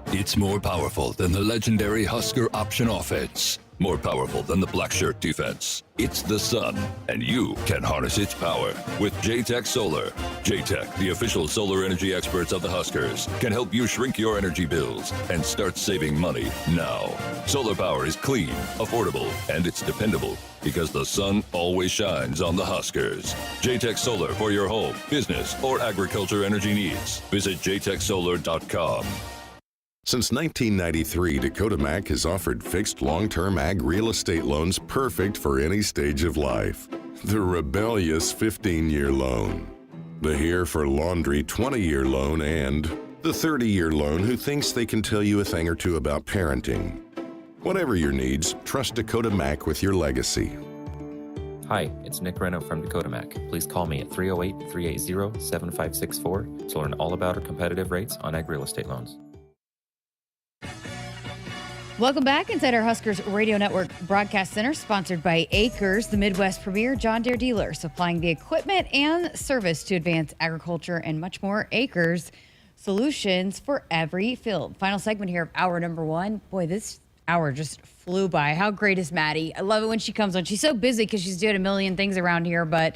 Speaker 21: It's more powerful than the legendary Husker option offense. More powerful than the black shirt defense. It's the sun, and you can harness its power with JTech Solar. JTech, the official solar energy experts of the Huskers, can help you shrink your energy bills and start saving money now. Solar power is clean, affordable, and it's dependable because the sun always shines on the Huskers. JTech Solar for your home, business, or agriculture energy needs. Visit jtechsolar.com.
Speaker 22: Since 1993, Dakota Mac has offered fixed long-term ag real estate loans perfect for any stage of life. The rebellious 15-year loan, the here for laundry 20-year loan, and the 30-year loan who thinks they can tell you a thing or two about parenting. Whatever your needs, trust Dakota Mac with your legacy.
Speaker 23: Hi, it's Nick Reno from Dakota Mac. Please call me at 308-380-7564 to learn all about our competitive rates on ag real estate loans.
Speaker 5: Welcome back inside our Huskers Radio Network Broadcast Center, sponsored by Acres, the Midwest premier John Deere dealer, supplying the equipment and service to advance agriculture and much more. Acres, solutions for every field. Final segment here of hour number one. Boy, this hour just flew by. How great is Mattie? I love it when she comes on. She's so busy because she's doing a million things around here, but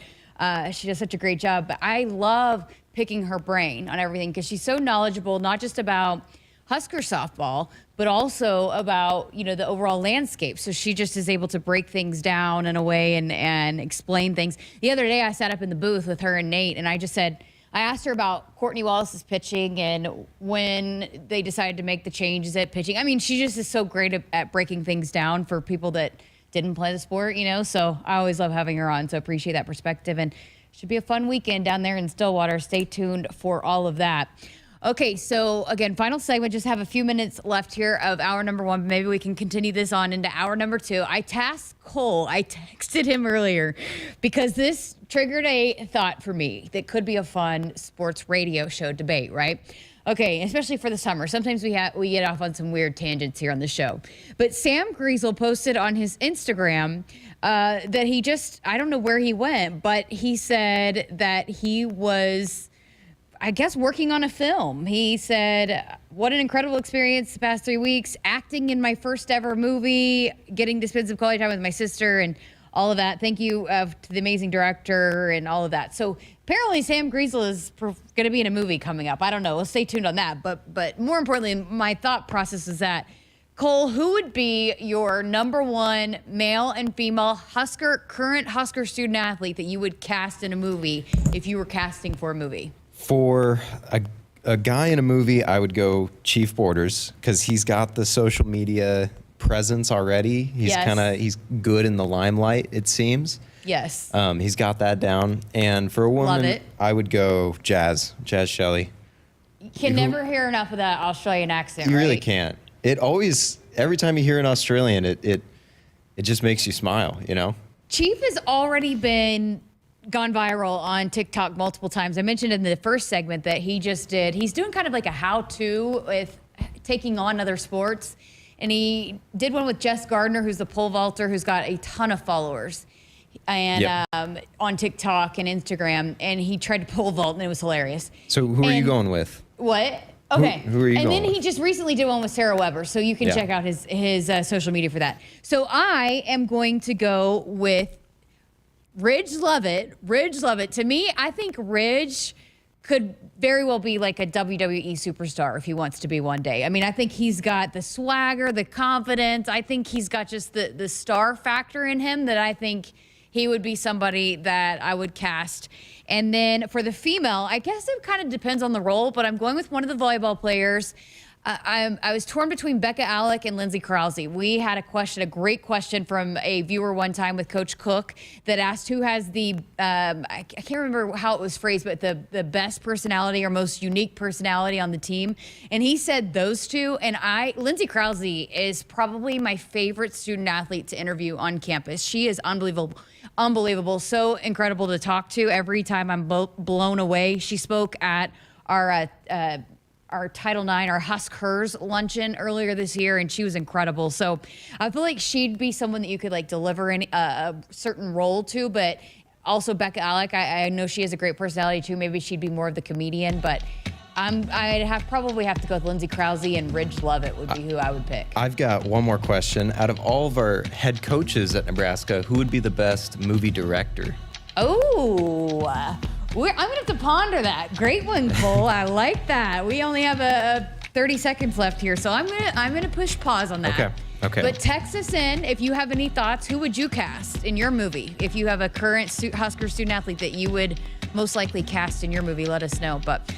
Speaker 5: she does such a great job. But I love picking her brain on everything because she's so knowledgeable, not just about Husker softball, but also about, the overall landscape. So she just is able to break things down in a way and explain things. The other day I sat up in the booth with her and Nate, and I just said, I asked her about Courtney Wallace's pitching and when they decided to make the changes at pitching. I mean, she just is so great at breaking things down for people that didn't play the sport, so I always love having her on. So appreciate that perspective, and should be a fun weekend down there in Stillwater. Stay tuned for all of that. Okay, so again, final segment. Just have a few minutes left here of hour number 1. Maybe we can continue this on into hour number 2. I tasked Cole. I texted him earlier because this triggered a thought for me that could be a fun sports radio show debate, right? Okay, especially for the summer. Sometimes we get off on some weird tangents here on the show. But Sam Griesel posted on his Instagram that he just, I don't know where he went, but he said that he was, I guess, working on a film. He said, what an incredible experience the past 3 weeks, acting in my first ever movie, getting to spend some quality time with my sister and all of that. Thank you to the amazing director and all of that. So apparently Sam Griesel is going to be in a movie coming up. I don't know. We'll stay tuned on that. But more importantly, my thought process is that, Cole, who would be your number 1 male and female current Husker student athlete that you would cast in a movie if you were casting for a movie?
Speaker 1: For a guy in a movie, I would go Chief Borders because he's got the social media presence already. He's good in the limelight, it seems.
Speaker 5: Yes.
Speaker 1: He's got that down. And for a woman, I would go Jazz Shelley.
Speaker 5: You can never hear enough of that Australian accent,
Speaker 1: You
Speaker 5: right?
Speaker 1: really can't. It always, every time you hear an Australian, it just makes you smile,
Speaker 5: Chief has already gone viral on TikTok multiple times. I mentioned in the first segment that he's doing kind of like a how-to with taking on other sports. And he did one with Jess Gardner, who's the pole vaulter, who's got a ton of followers and on TikTok and Instagram. And he tried to pole vault, and it was hilarious.
Speaker 1: So who are you going with?
Speaker 5: What? Okay.
Speaker 1: Who are you
Speaker 5: and
Speaker 1: going
Speaker 5: then he just recently did one with Sarah Weber, so you can check out his social media for that. So I am going to go with Ridge Lovett. To me, I think Ridge could very well be like a WWE superstar if he wants to be one day. I mean, I think he's got the swagger, the confidence. I think he's got just the star factor in him that I think he would be somebody that I would cast. And then for the female, I guess it kind of depends on the role, but I'm going with one of the volleyball players. I was torn between Becca Alec and Lindsay Krause. We had a great question from a viewer one time with Coach Cook that asked who has the, I can't remember how it was phrased, but the best personality or most unique personality on the team. And he said those two. And Lindsay Krause is probably my favorite student athlete to interview on campus. She is unbelievable, so incredible to talk to. Every time I'm blown away. She spoke at our Title IX, our Huskers luncheon earlier this year, and she was incredible. So I feel like she'd be someone that you could like deliver in a certain role to, but also Becca Alec, I know she has a great personality too. Maybe she'd be more of the comedian, but I'd probably have to go with Lindsay Krause, and Ridge Lovett would be who I would pick.
Speaker 1: I've got one more question. Out of all of our head coaches at Nebraska, who would be the best movie director?
Speaker 5: Oh, I'm going to have to ponder that. Great one, Cole. I like that. We only have 30 seconds left here, so I'm gonna push pause on that.
Speaker 1: Okay.
Speaker 5: But text us in if you have any thoughts. Who would you cast in your movie? If you have a current Husker student athlete that you would most likely cast in your movie, let us know. But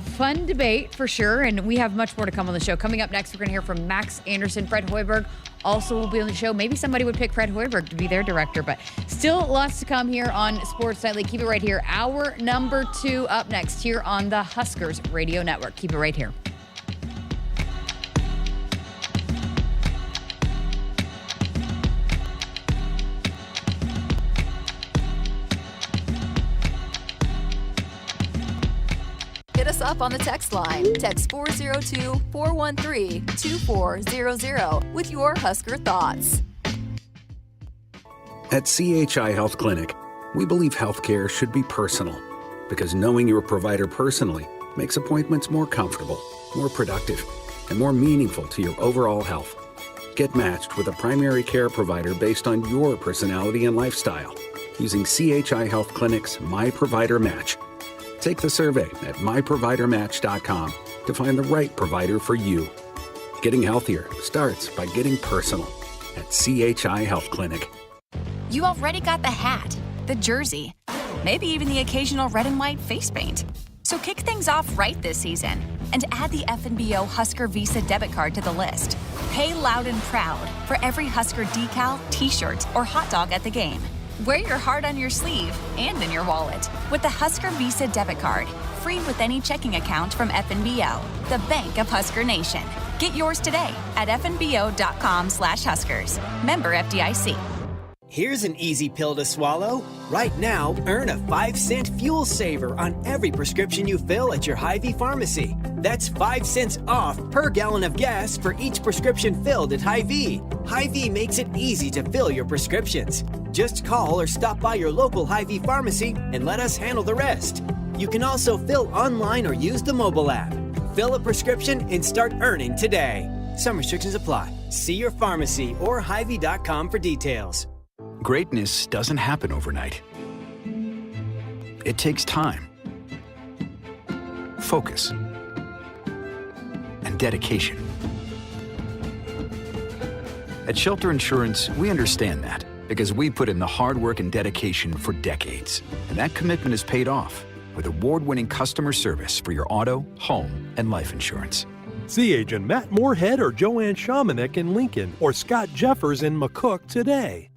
Speaker 5: fun debate for sure, and we have much more to come on the show. Coming up next, we're going to hear from Max Anderson. Fred Hoiberg also will be on the show. Maybe somebody would pick Fred Hoiberg to be their director, but still lots to come here on Sports Nightly. Keep it right here. Hour number 2 up next here on the Huskers Radio Network. Keep it right here.
Speaker 2: Hit us up on the text line. Text 402-413-2400 with your Husker thoughts.
Speaker 4: At CHI Health Clinic, we believe healthcare should be personal because knowing your provider personally makes appointments more comfortable, more productive, and more meaningful to your overall health. Get matched with a primary care provider based on your personality and lifestyle using CHI Health Clinic's My Provider Match. Take the survey at myprovidermatch.com to find the right provider for you. Getting healthier starts by getting personal at CHI Health Clinic.
Speaker 6: You already got the hat, the jersey, maybe even the occasional red and white face paint. So kick things off right this season and add the FNBO Husker Visa debit card to the list. Pay loud and proud for every Husker decal, t-shirt, or hot dog at the game. Wear your heart on your sleeve and in your wallet with the Husker Visa debit card, free with any checking account from FNBO, the bank of Husker Nation. Get yours today at fnbo.com/Huskers. Member FDIC.
Speaker 17: Here's an easy pill to swallow. Right now, earn a 5-cent fuel saver on every prescription you fill at your Hy-Vee pharmacy. That's 5 cents off per gallon of gas for each prescription filled at Hy-Vee. Hy-Vee makes it easy to fill your prescriptions. Just call or stop by your local Hy-Vee pharmacy and let us handle the rest. You can also fill online or use the mobile app. Fill a prescription and start earning today. Some restrictions apply. See your pharmacy or Hy-Vee.com for details.
Speaker 8: Greatness doesn't happen overnight. It takes time, focus, and dedication. At Shelter Insurance, we understand that because we put in the hard work and dedication for decades. And that commitment is paid off with award-winning customer service for your auto, home, and life insurance.
Speaker 10: See Agent Matt Moorhead or Joanne Shamanek in Lincoln or Scott Jeffers in McCook today.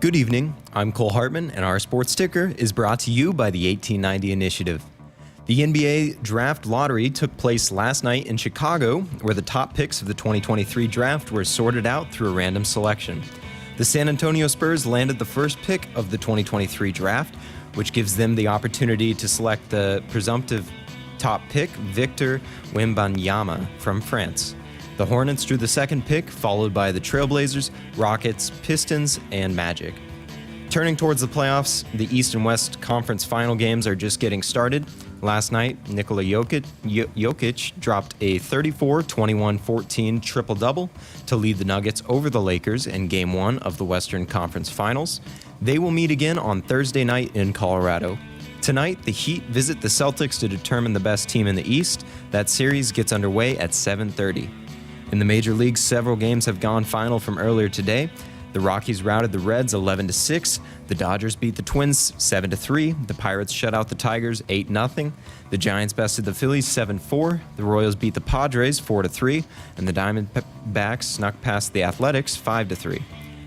Speaker 1: Good evening. I'm Cole Hartman, and our sports ticker is brought to you by the 1890 Initiative. The NBA Draft Lottery took place last night in Chicago, where the top picks of the 2023 draft were sorted out through a random selection. The San Antonio Spurs landed the first pick of the 2023 draft, which gives them the opportunity to select the presumptive top pick, Victor Wembanyama from France. The Hornets drew the second pick, followed by the Trailblazers, Rockets, Pistons, and Magic. Turning towards the playoffs, the East and West Conference final games are just getting started. Last night, Nikola Jokic dropped a 34-21-14 triple-double to lead the Nuggets over the Lakers in Game 1 of the Western Conference Finals. They will meet again on Thursday night in Colorado. Tonight, the Heat visit the Celtics to determine the best team in the East. That series gets underway at 7:30. In the major leagues, several games have gone final from earlier today. The Rockies routed the Reds 11-6. The Dodgers beat the Twins 7-3. The Pirates shut out the Tigers 8-0. The Giants bested the Phillies 7-4. The Royals beat the Padres 4-3. And the Diamondbacks snuck past the Athletics 5-3.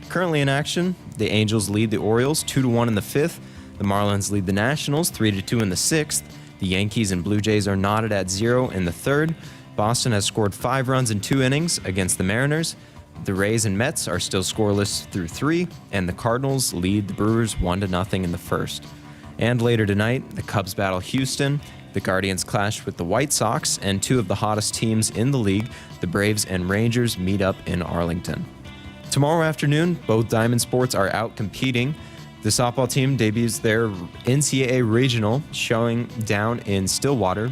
Speaker 1: Currently in action, the Angels lead the Orioles 2-1 in the fifth. The Marlins lead the Nationals 3-2 in the sixth. The Yankees and Blue Jays are knotted at 0 in the third. Boston has scored 5 runs in 2 innings against the Mariners. The Rays and Mets are still scoreless through 3, and the Cardinals lead the Brewers 1-0 in the first. And later tonight, the Cubs battle Houston, the Guardians clash with the White Sox, and 2 of the hottest teams in the league, the Braves and Rangers, meet up in Arlington. Tomorrow afternoon, both Diamond Sports are out competing. The softball team debuts their NCAA regional showing down in Stillwater,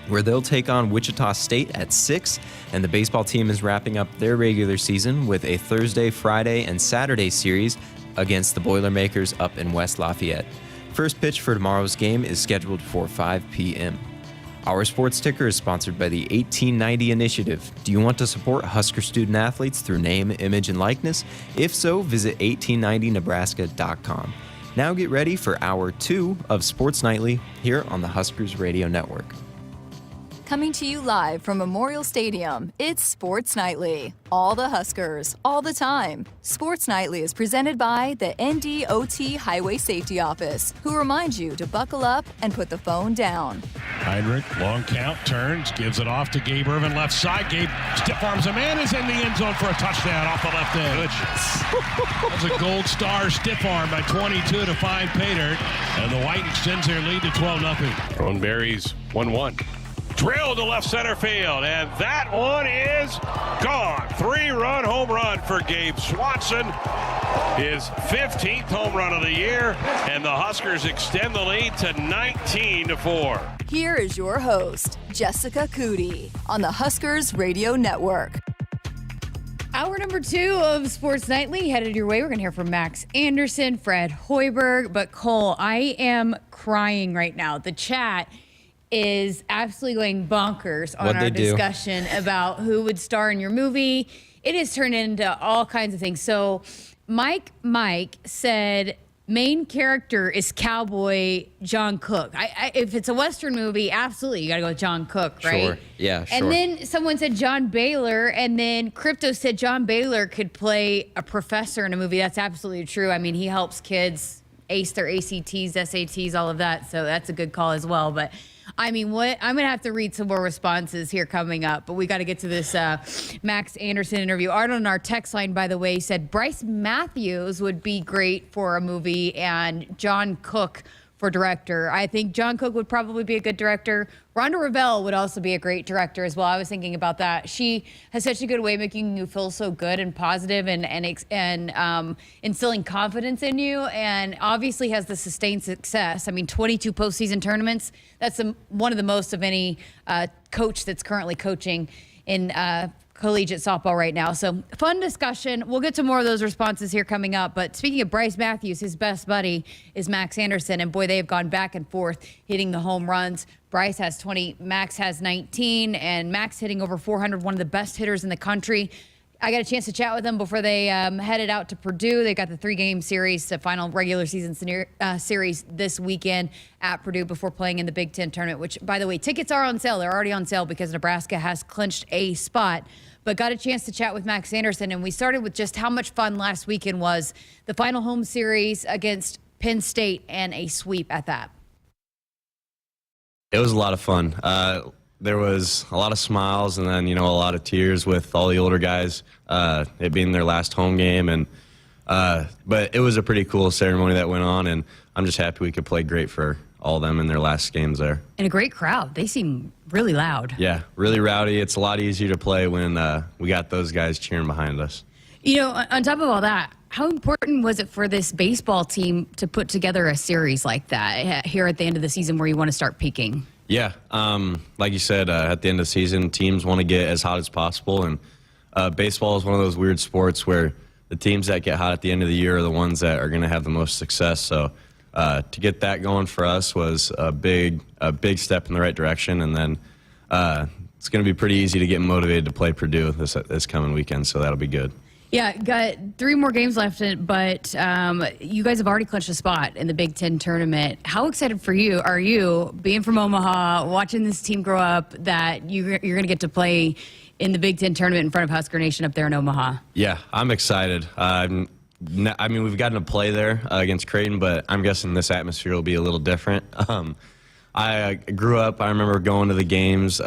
Speaker 1: where they'll take on Wichita State at 6, and the baseball team is wrapping up their regular season with a Thursday, Friday, and Saturday series against the Boilermakers up in West Lafayette. First pitch for tomorrow's game is scheduled for 5 p.m. Our sports ticker is sponsored by the 1890 Initiative. Do you want to support Husker student athletes through name, image, and likeness? If so, visit 1890nebraska.com. Now get ready for Hour 2 of Sports Nightly here on the Huskers Radio Network.
Speaker 2: Coming to you live from Memorial Stadium, it's Sports Nightly. All the Huskers, all the time. Sports Nightly is presented by the NDOT Highway Safety Office, who reminds you to buckle up and put the phone down.
Speaker 7: Heinrich, long count, turns, gives it off to Gabe Irvin, left side. Gabe stiff arms a man, is in the end zone for a touchdown off the left end. That was a gold star stiff arm by 22 to find Pater, and the White extends their lead to 12-0. Ron Berry's 1-1. Drilled to left center field, and that one is gone. 3-run home run for Gabe Swanson. His 15th home run of the year, and the Huskers extend the lead to 19-4.
Speaker 2: Here is your host, Jessica Coody, on the Huskers Radio Network.
Speaker 5: Hour number 2 of Sports Nightly headed your way. We're going to hear from Max Anderson, Fred Hoiberg, but Cole, I am crying right now. The chat is absolutely going bonkers on our discussion about who would star in your movie. It has turned into all kinds of things. So Mike said main character is Cowboy John Cook. If it's a Western movie, absolutely, you got to go with John Cook, right?
Speaker 1: Sure, yeah, sure.
Speaker 5: And then someone said John Baylor, and then Crypto said John Baylor could play a professor in a movie. That's absolutely true. I mean, he helps kids ace their ACTs, SATs, all of that. So that's a good call as well. But I mean, what I'm going to have to read some more responses here coming up, but we got to get to this Max Anderson interview. Arnold on our text line, by the way, said Bryce Matthews would be great for a movie and John Cook for director. I think John Cook would probably be a good director. Rhonda Revelle would also be a great director as well. I was thinking about that. She has such a good way of making you feel so good and positive and instilling confidence in you, and obviously has the sustained success. I mean, 22 postseason tournaments. That's one of the most of any coach that's currently coaching in collegiate softball right now. So fun discussion. We'll get to more of those responses here coming up. But speaking of Bryce Matthews, his best buddy is Max Anderson. And boy, they have gone back and forth hitting the home runs. Bryce has 20, Max has 19, and Max hitting over 400, one of the best hitters in the country. I got a chance to chat with them before they headed out to Purdue. They got the 3-game series, the final regular season series this weekend at Purdue before playing in the Big Ten tournament, which, by the way, tickets are on sale. They're already on sale because Nebraska has clinched a spot. But got a chance to chat with Max Anderson, and we started with just how much fun last weekend was. The final home series against Penn State and a sweep at that.
Speaker 9: It was a lot of fun. There was a lot of smiles and then, a lot of tears with all the older guys, it being their last home game. And but it was a pretty cool ceremony that went on, and I'm just happy we could play great for all of them in their last games there.
Speaker 5: And a great crowd. They seem really loud.
Speaker 9: Yeah, really rowdy. It's a lot easier to play when we got those guys cheering behind us.
Speaker 5: On top of all that, how important was it for this baseball team to put together a series like that here at the end of the season where you want to start peaking?
Speaker 9: Yeah, like you said, at the end of the season, teams want to get as hot as possible, and baseball is one of those weird sports where the teams that get hot at the end of the year are the ones that are going to have the most success. So to get that going for us was a big step in the right direction, and then it's going to be pretty easy to get motivated to play Purdue this coming weekend, so that'll be good.
Speaker 5: Yeah, got 3 more games left, but you guys have already clinched a spot in the Big Ten tournament. How excited are you, being from Omaha, watching this team grow up, that you're going to get to play in the Big Ten tournament in front of Husker Nation up there in Omaha?
Speaker 9: Yeah, I'm excited. We've gotten to play there against Creighton, but I'm guessing this atmosphere will be a little different. I grew up, I remember going to the games,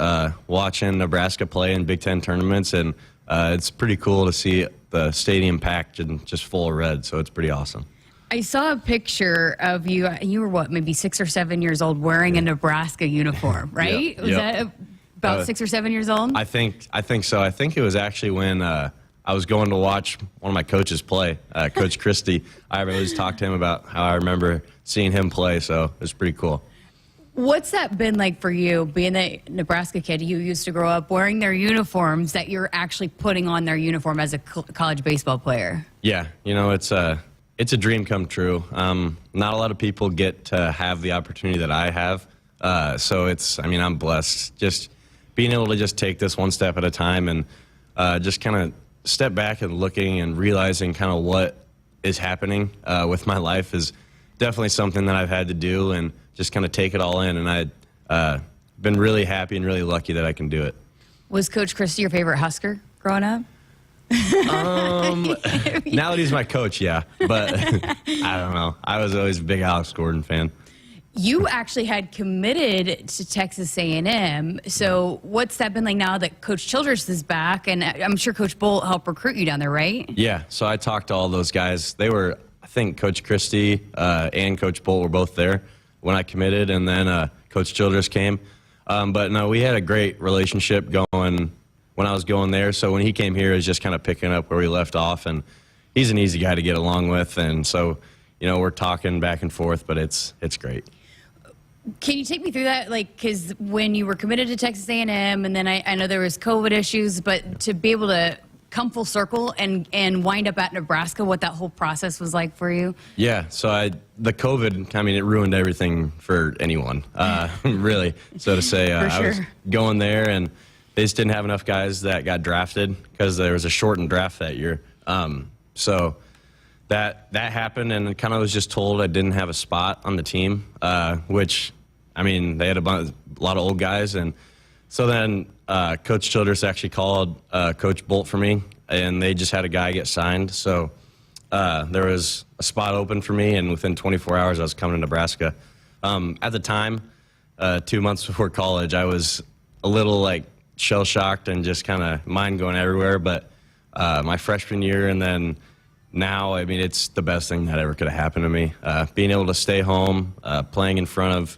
Speaker 9: watching Nebraska play in Big Ten tournaments, and it's pretty cool to see the stadium packed and just full of red, so it's pretty awesome.
Speaker 5: I saw a picture of you. You were maybe 6 or 7 years old, wearing a Nebraska uniform, right?
Speaker 9: Yep.
Speaker 5: Was that about 6 or 7 years old?
Speaker 9: I think so. I think it was actually when I was going to watch one of my coaches play, Coach Christie. I always talked to him about how I remember seeing him play, so it was pretty cool.
Speaker 5: What's that been like for you, being a Nebraska kid? You used to grow up wearing their uniforms, that you're actually putting on their uniform as a college baseball player.
Speaker 9: Yeah, it's a dream come true. Not a lot of people get to have the opportunity that I have, so I'm blessed. Just being able to just take this one step at a time and just kind of step back and looking and realizing kind of what is happening with my life is definitely something that I've had to do, and just kind of take it all in, and I've been really happy and really lucky that I can do it. Was
Speaker 5: Coach Christie your favorite Husker growing up?
Speaker 9: Now that he's my coach, yeah, but I don't know. I was always a big Alex Gordon fan.
Speaker 5: You actually had committed to Texas A&M, so what's that been like now that Coach Childress is back? And I'm sure Coach Bolt helped recruit you down there, right?
Speaker 9: Yeah, so I talked to all those guys. They were, I think Coach Christie and Coach Bolt were both there when I committed, and then Coach Childress came. But no, we had a great relationship going when I was going there. So when he came here, it was just kind of picking up where we left off, and he's an easy guy to get along with. And so, we're talking back and forth, but it's great.
Speaker 5: Can you take me through that? Because when you were committed to Texas A&M, and then I know there was COVID issues, but to be able to come full circle and wind up at Nebraska, what that whole process was like for you?
Speaker 9: Yeah, so the COVID, it ruined everything for anyone, really, so to say.
Speaker 5: Sure.
Speaker 9: I was going there, and they just didn't have enough guys that got drafted because there was a shortened draft that year. So that happened, and kind of was just told I didn't have a spot on the team, which, they had a lot of old guys, and so then Coach Childress actually called Coach Bolt for me, and they just had a guy get signed. So there was a spot open for me, and within 24 hours I was coming to Nebraska. At the time, 2 months before college, I was a little shell-shocked and just kind of mind going everywhere. But my freshman year and then now, it's the best thing that ever could have happened to me. Being able to stay home, playing in front of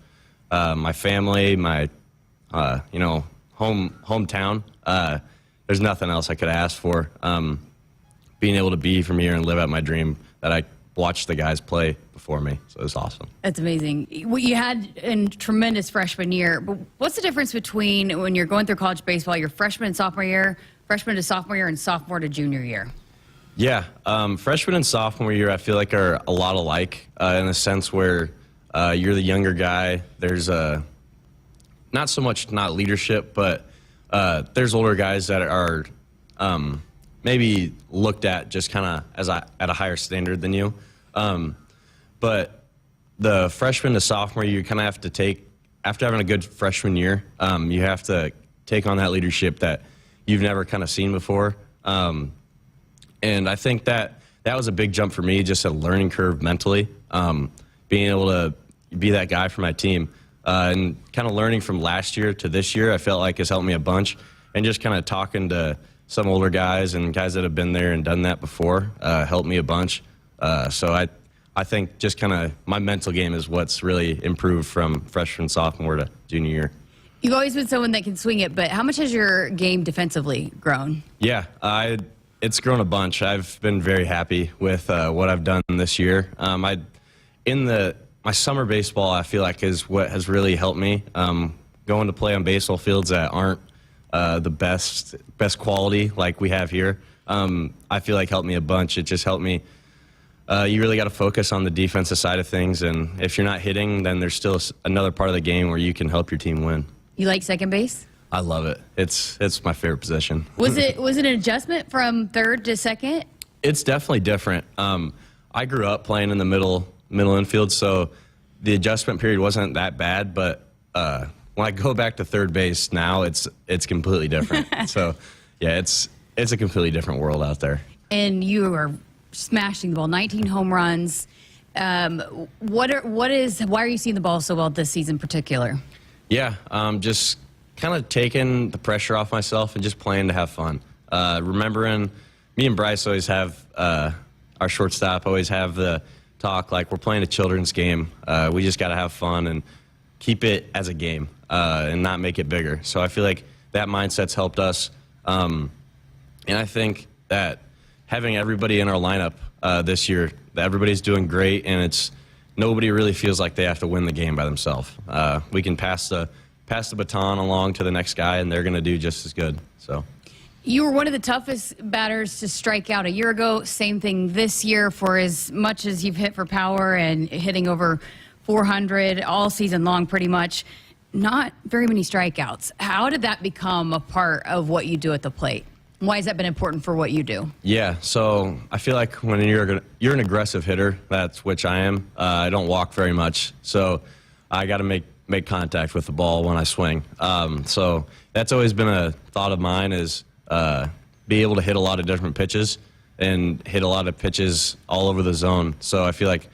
Speaker 9: my family, my hometown. There's nothing else I could ask for. Being able to be from here and live out my dream that I watched the guys play before me, so it was awesome.
Speaker 5: That's amazing. You had a tremendous freshman year, but what's the difference between when you're going through college baseball, your freshman and sophomore year, freshman to sophomore year, and sophomore to junior year?
Speaker 9: Yeah, freshman and sophomore year I feel like are a lot alike in the sense where you're the younger guy. There's not so much not leadership, but there's older guys that are maybe looked at just kind of at a higher standard than you. But the freshman to sophomore, you kind of have to take, after having a good freshman year, you have to take on that leadership that you've never kind of seen before. And I think that was a big jump for me, just a learning curve mentally, being able to be that guy for my team. And kind of learning from last year to this year, I felt like has helped me a bunch. And just kind of talking to some older guys and guys that have been there and done that before helped me a bunch. So I think just kind of my mental game is what's really improved from freshman, sophomore to junior year.
Speaker 5: You've always been someone that can swing it, but how much has your game defensively grown?
Speaker 9: Yeah, it's grown a bunch. I've been very happy with what I've done this year. My summer baseball, I feel like, is what has really helped me. Going to play on baseball fields that aren't the best quality like we have here, I feel like helped me a bunch. It just helped me. You really got to focus on the defensive side of things, and if you're not hitting, then there's still another part of the game where you can help your team win.
Speaker 5: You like second base?
Speaker 9: I love it. It's my favorite position.
Speaker 5: Was it an adjustment from third to second?
Speaker 9: It's definitely different. I grew up playing in the middle infield, so the adjustment period wasn't that bad. But when I go back to third base now, it's completely different. So yeah, it's a completely different world out there.
Speaker 5: And you are smashing the ball, 19 home runs. Why are you seeing the ball so well this season in particular?
Speaker 9: Yeah, just kind of taking the pressure off myself and just playing to have fun. Remembering, me and Bryce always have, our shortstop always have the talk like we're playing a children's game. We just got to have fun and keep it as a game and not make it bigger. So I feel like that mindset's helped us. And I think that having everybody in our lineup this year, that everybody's doing great, and nobody really feels like they have to win the game by themselves. We can pass the baton along to the next guy, and they're going to do just as good. So,
Speaker 5: you were one of the toughest batters to strike out a year ago. Same thing this year. For as much as you've hit for power and hitting over 400 all season long, pretty much, not very many strikeouts. How did that become a part of what you do at the plate? Why has that been important for what you do?
Speaker 9: Yeah, so I feel like when you're an aggressive hitter, that's which I am. I don't walk very much, so I got to make contact with the ball when I swing. So that's always been a thought of mine, is be able to hit a lot of different pitches and hit a lot of pitches all over the zone. So I feel like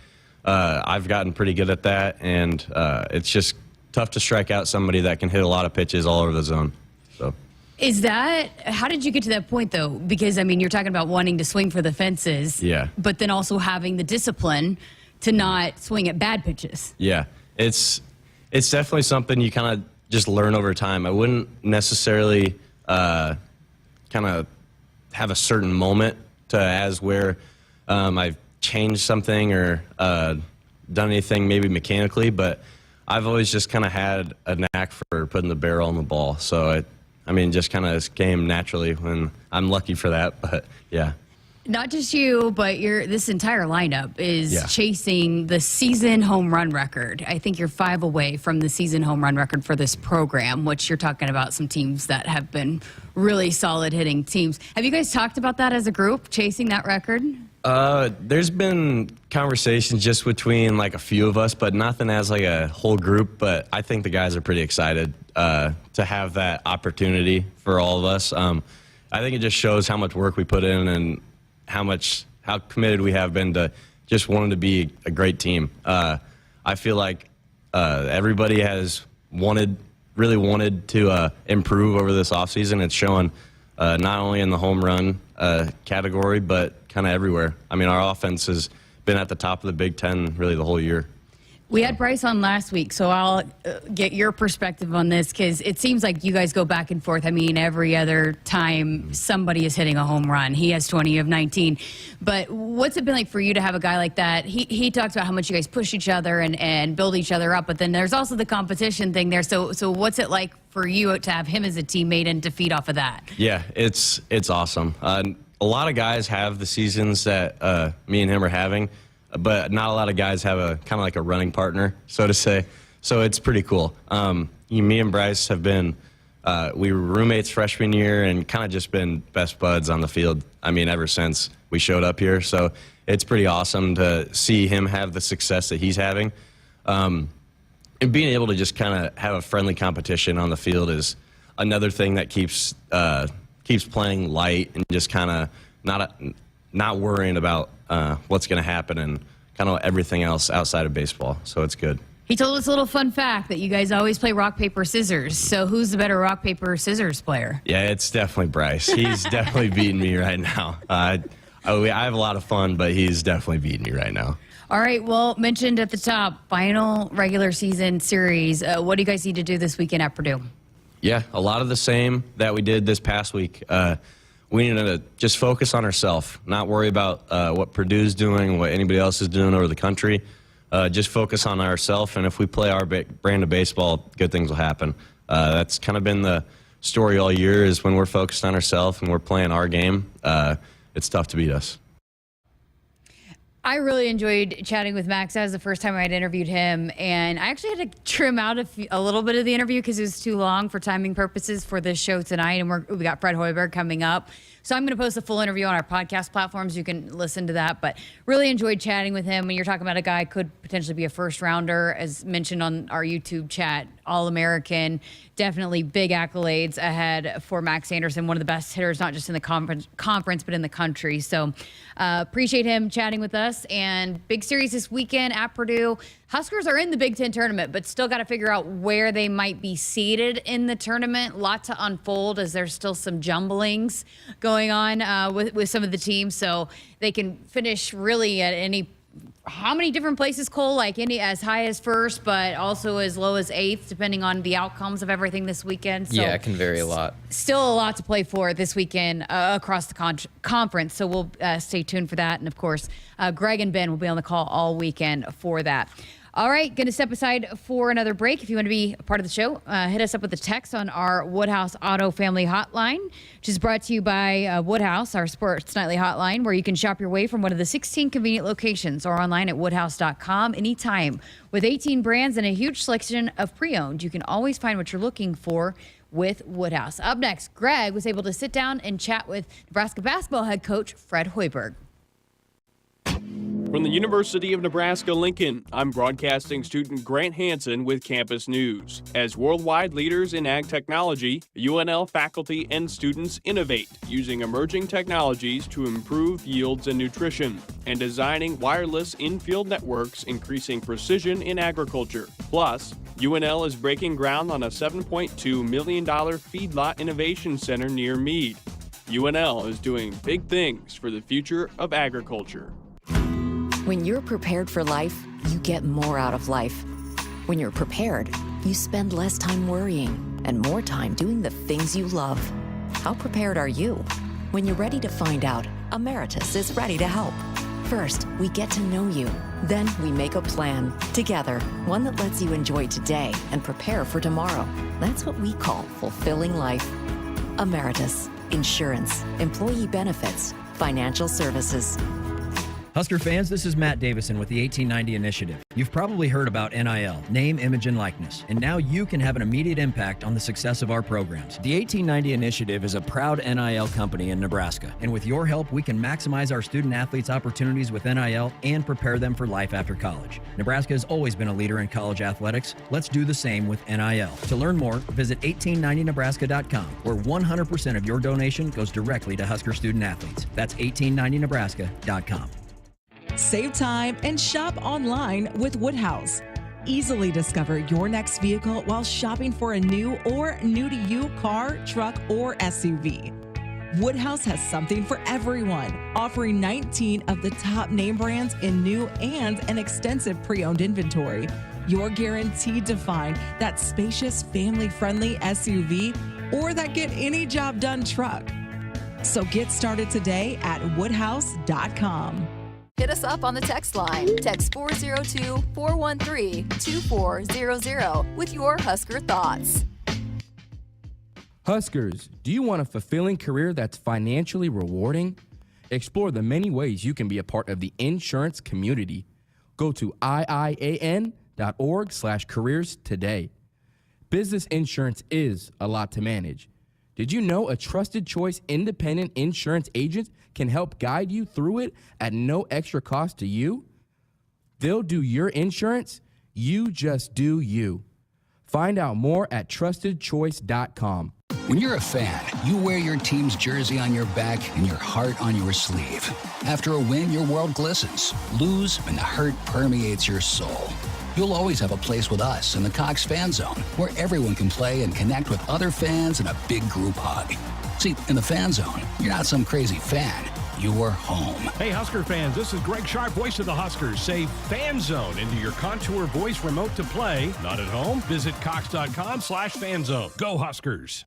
Speaker 9: I've gotten pretty good at that, and it's just tough to strike out somebody that can hit a lot of pitches all over the zone. So.
Speaker 5: How did you get to that point, though? Because, I mean, you're talking about wanting to swing for the fences,
Speaker 9: yeah,
Speaker 5: but then also having the discipline to not swing at bad pitches.
Speaker 9: Yeah, it's definitely something you kind of just learn over time. I wouldn't necessarily kind of have a certain moment where I've changed something or done anything maybe mechanically, but I've always just kind of had a knack for putting the barrel on the ball. So just kind of came naturally when I'm lucky for that, but yeah.
Speaker 5: Not just you, but this entire lineup is chasing the season home run record. I think you're 5 away from the season home run record for this program, which you're talking about some teams that have been really solid hitting teams. Have you guys talked about that as a group, chasing that record?
Speaker 9: There's been conversations just between like a few of us, but nothing as like a whole group. But I think the guys are pretty excited to have that opportunity for all of us. I think it just shows how much work we put in and how committed we have been to just wanting to be a great team. I feel like everybody has really wanted to improve over this offseason. It's showing not only in the home run category, but kind of everywhere. I mean, our offense has been at the top of the Big Ten really the whole year.
Speaker 5: We had Bryce on last week, so I'll get your perspective on this, because it seems like you guys go back and forth. I mean, every other time somebody is hitting a home run, he has 20 of 19. But what's it been like for you to have a guy like that? He talks about how much you guys push each other and build each other up, but then there's also the competition thing there. So what's it like for you to have him as a teammate and to feed off of that?
Speaker 9: Yeah, it's awesome. A lot of guys have the seasons that me and him are having, but not a lot of guys have a kind of like a running partner, so to say. So it's pretty cool. Me and Bryce have been We were roommates freshman year and kind of just been best buds on the field, ever since we showed up here. So it's pretty awesome to see him have the success that he's having. And being able to just kind of have a friendly competition on the field is another thing that keeps playing light and just kind of not worrying about what's going to happen and kind of everything else outside of baseball. So it's good.
Speaker 5: He told us a little fun fact that you guys always play rock, paper, scissors. So who's the better rock, paper, scissors player?
Speaker 9: Yeah, it's definitely Bryce. He's definitely beating me right now. I have a lot of fun, but he's definitely beating me right now.
Speaker 5: All right, well, mentioned at the top, final regular season series. What do you guys need to do this weekend at Purdue?
Speaker 9: Yeah, a lot of the same that we did this past week. We need to just focus on ourselves, not worry about what Purdue's doing, what anybody else is doing over the country. Just focus on ourselves, and if we play our brand of baseball, good things will happen. That's kind of been the story all year, is when we're focused on ourselves and we're playing our game, it's tough to beat us.
Speaker 5: I really enjoyed chatting with Max. That was the first time I'd interviewed him, and I actually had to trim out a little bit of the interview because it was too long for timing purposes for this show tonight, and we got Fred Hoiberg coming up. So I'm going to post a full interview on our podcast platforms. You can listen to that, but really enjoyed chatting with him. When you're talking about a guy could potentially be a first rounder, as mentioned on our YouTube chat, All-American, definitely big accolades ahead for Max Anderson, one of the best hitters, not just in the conference, but in the country. So appreciate him chatting with us. And big series this weekend at Purdue. Huskers are in the Big Ten tournament, but still got to figure out where they might be seated in the tournament. A lot to unfold as there's still some jumblings going on with some of the teams. So they can finish really at how many different places, Cole? Like as high as first, but also as low as eighth, depending on the outcomes of everything this weekend. So
Speaker 1: yeah, it can vary a lot.
Speaker 5: Still a lot to play for this weekend across the conference. So we'll stay tuned for that. And of course, Greg and Ben will be on the call all weekend for that. All right, going to step aside for another break. If you want to be a part of the show, hit us up with a text on our Woodhouse Auto Family Hotline, which is brought to you by Woodhouse, our Sports Nightly Hotline, where you can shop your way from one of the 16 convenient locations or online at woodhouse.com anytime. With 18 brands and a huge selection of pre-owned, you can always find what you're looking for with Woodhouse. Up next, Greg was able to sit down and chat with Nebraska basketball head coach Fred Hoiberg.
Speaker 12: From the University of Nebraska-Lincoln, I'm broadcasting student Grant Hansen with Campus News. As worldwide leaders in ag technology, UNL faculty and students innovate using emerging technologies to improve yields and nutrition, and designing wireless in-field networks increasing precision in agriculture. Plus, UNL is breaking ground on a $7.2 million feedlot innovation center near Meade. UNL is doing big things for the future of agriculture.
Speaker 18: When you're prepared for life, you get more out of life. When you're prepared, you spend less time worrying and more time doing the things you love. How prepared are you? When you're ready to find out, Emeritus is ready to help. First, we get to know you. Then we make a plan together, one that lets you enjoy today and prepare for tomorrow. That's what we call fulfilling life. Emeritus, insurance, employee benefits, financial services.
Speaker 13: Husker fans, this is Matt Davison with the 1890 Initiative. You've probably heard about NIL, name, image, and likeness, and now you can have an immediate impact on the success of our programs. The 1890 Initiative is a proud NIL company in Nebraska, and with your help, we can maximize our student athletes' opportunities with NIL and prepare them for life after college. Nebraska has always been a leader in college athletics. Let's do the same with NIL. To learn more, visit 1890nebraska.com, where 100% of your donation goes directly to Husker student athletes. That's 1890nebraska.com.
Speaker 3: Save time and shop online with Woodhouse. Easily discover your next vehicle while shopping for a new or new-to-you car, truck, or SUV. Woodhouse has something for everyone, offering 19 of the top name brands in new and an extensive pre-owned inventory. You're guaranteed to find that spacious, family-friendly SUV or that get-any-job-done truck. So get started today at woodhouse.com.
Speaker 2: Hit us up on the text line. Text 402-413-2400 with your Husker thoughts.
Speaker 14: Huskers, do you want a fulfilling career that's financially rewarding? Explore the many ways you can be a part of the insurance community. Go to iian.org/careers today. Business insurance is a lot to manage. Did you know a trusted choice independent insurance agent can help guide you through it at no extra cost to you? They'll do your insurance. You just do you. Find out more at trustedchoice.com.
Speaker 11: When you're a fan, you wear your team's jersey on your back and your heart on your sleeve. After a win, your world glistens. Lose, and the hurt permeates your soul. You'll always have a place with us in the Cox Fan Zone, where everyone can play and connect with other fans in a big group hug. See, in the Fan Zone, you're not some crazy fan. You're home.
Speaker 7: Hey, Husker fans, this is Greg Sharpe, voice of the Huskers. Say Fan Zone into your Contour voice remote to play. Not at home? Visit cox.com/fanzone. Go Huskers.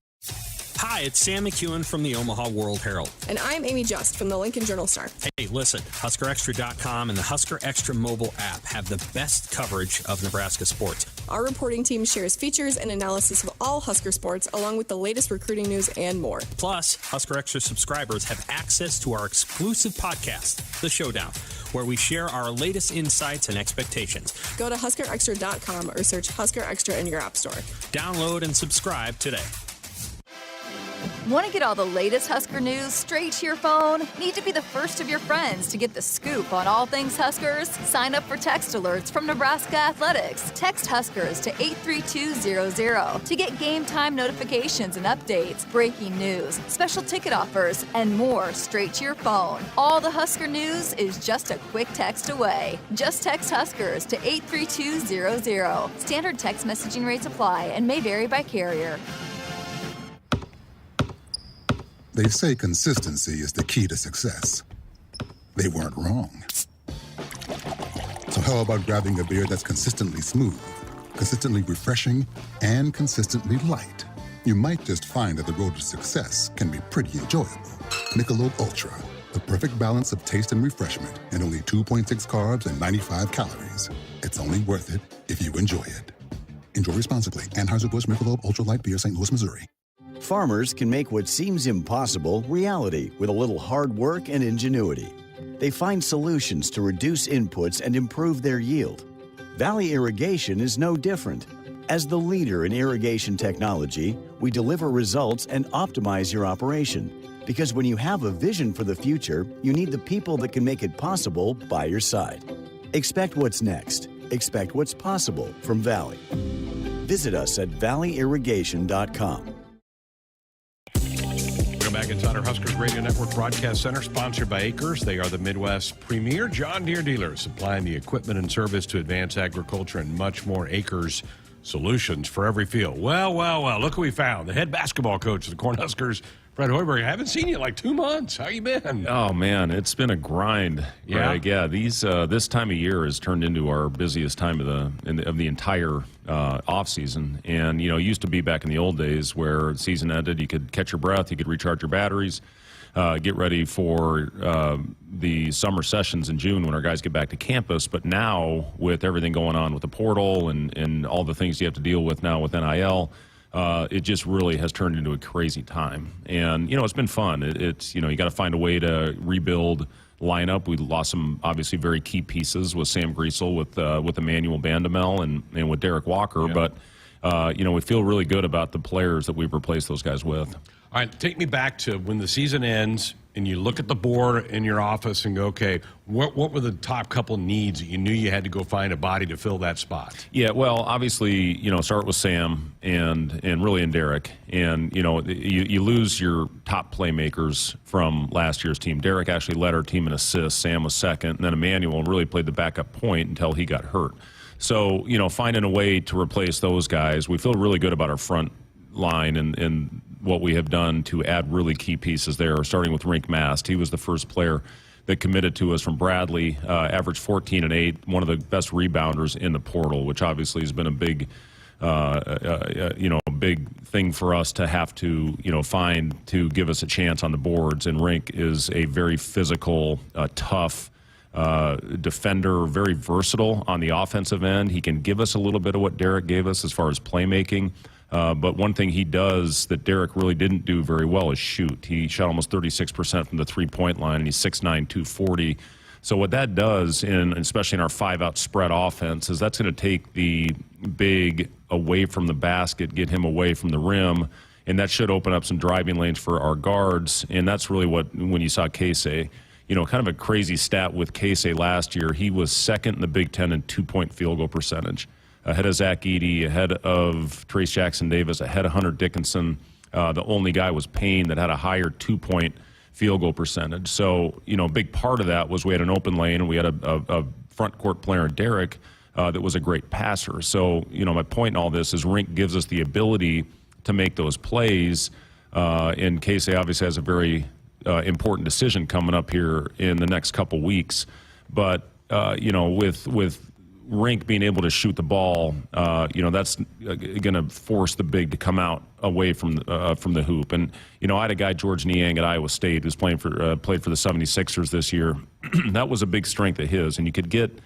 Speaker 16: Hi, it's Sam McEwen from the Omaha World Herald.
Speaker 19: And I'm Amy Just from the Lincoln Journal-Star.
Speaker 16: Hey, listen, HuskerExtra.com and the Husker Extra mobile app have the best coverage of Nebraska sports.
Speaker 19: Our reporting team shares features and analysis of all Husker sports, along with the latest recruiting news and more.
Speaker 16: Plus, Husker Extra subscribers have access to our exclusive podcast, The Showdown, where we share our latest insights and expectations.
Speaker 19: Go to HuskerExtra.com or search Husker Extra in your app store.
Speaker 16: Download and subscribe today.
Speaker 2: Want to get all the latest Husker news straight to your phone? Need to be the first of your friends to get the scoop on all things Huskers? Sign up for text alerts from Nebraska Athletics. Text Huskers to 83200 to get game time notifications and updates, breaking news, special ticket offers, and more straight to your phone. All the Husker news is just a quick text away. Just text Huskers to 83200. Standard text messaging rates apply and may vary by carrier.
Speaker 24: They say consistency is the key to success. They weren't wrong. So how about grabbing a beer that's consistently smooth, consistently refreshing, and consistently light? You might just find that the road to success can be pretty enjoyable. Michelob Ultra, the perfect balance of taste and refreshment, and only 2.6 carbs and 95 calories. It's only worth it if you enjoy it. Enjoy responsibly. Anheuser-Busch Michelob Ultra Light Beer, St. Louis, Missouri.
Speaker 25: Farmers can make what seems impossible reality with a little hard work and ingenuity. They find solutions to reduce inputs and improve their yield. Valley Irrigation is no different. As the leader in irrigation technology, we deliver results and optimize your operation. Because when you have a vision for the future, you need the people that can make it possible by your side. Expect what's next. Expect what's possible from Valley. Visit us at valleyirrigation.com.
Speaker 7: Welcome back inside our Huskers Radio Network Broadcast Center, sponsored by Acres. They are the Midwest premier John Deere dealer, supplying the equipment and service to advance agriculture and much more. Acres solutions for every field. Well, look who we found. The head basketball coach of the Cornhuskers, Fred Hoiberg. I haven't seen you in like 2 months. How you been?
Speaker 26: Oh, man, it's been a grind, Greg. Yeah, this time of year has turned into our busiest time of the entire off season. And, it used to be back in the old days where the season ended, you could catch your breath, you could recharge your batteries, get ready for the summer sessions in June when our guys get back to campus. But now, with everything going on with the portal and all the things you have to deal with now with NIL, it just really has turned into a crazy time. And, it's been fun. It's you got to find a way to rebuild lineup. We lost some obviously very key pieces with Sam Griesel, with Emmanuel Bandamel and with Derek Walker. Yeah. But, we feel really good about the players that we've replaced those guys with.
Speaker 7: All right, take me back to when the season ends and you look at the board in your office and go, okay, what were the top couple needs that you knew you had to go find a body to fill that spot?
Speaker 26: Yeah, well, obviously, start with Sam and really in Derek. And, you lose your top playmakers from last year's team. Derek actually led our team in assists. Sam was second. And then Emmanuel really played the backup point until he got hurt. So, finding a way to replace those guys, we feel really good about our front line and what we have done to add really key pieces there, starting with Rink Mast. He was the first player that committed to us from Bradley, averaged 14 and 8, one of the best rebounders in the portal, which obviously has been a big, big thing for us to have to, find to give us a chance on the boards. And Rink is a very physical, tough defender, very versatile on the offensive end. He can give us a little bit of what Derek gave us as far as playmaking. But one thing he does that Derek really didn't do very well is shoot. He shot almost 36% from the three-point line, and he's 6'9", 240. So what that does, especially in our 5-out spread offense, is that's going to take the big away from the basket, get him away from the rim, and that should open up some driving lanes for our guards. And that's really when you saw Casey, kind of a crazy stat with Casey last year. He was second in the Big Ten in 2-point field goal percentage, ahead of Zach Edey, ahead of Trace Jackson-Davis, ahead of Hunter Dickinson. The only guy was Payne that had a higher 2-point field goal percentage. So, a big part of that was we had an open lane, and we had a front court player, Derek, that was a great passer. So, my point in all this is Rink gives us the ability to make those plays. And Casey obviously has a very important decision coming up here in the next couple weeks. But, with Rink being able to shoot the ball, that's going to force the big to come out away from the hoop. And, I had a guy, George Niang at Iowa State, who's played for the 76ers this year. That was a big strength of his. And you could get,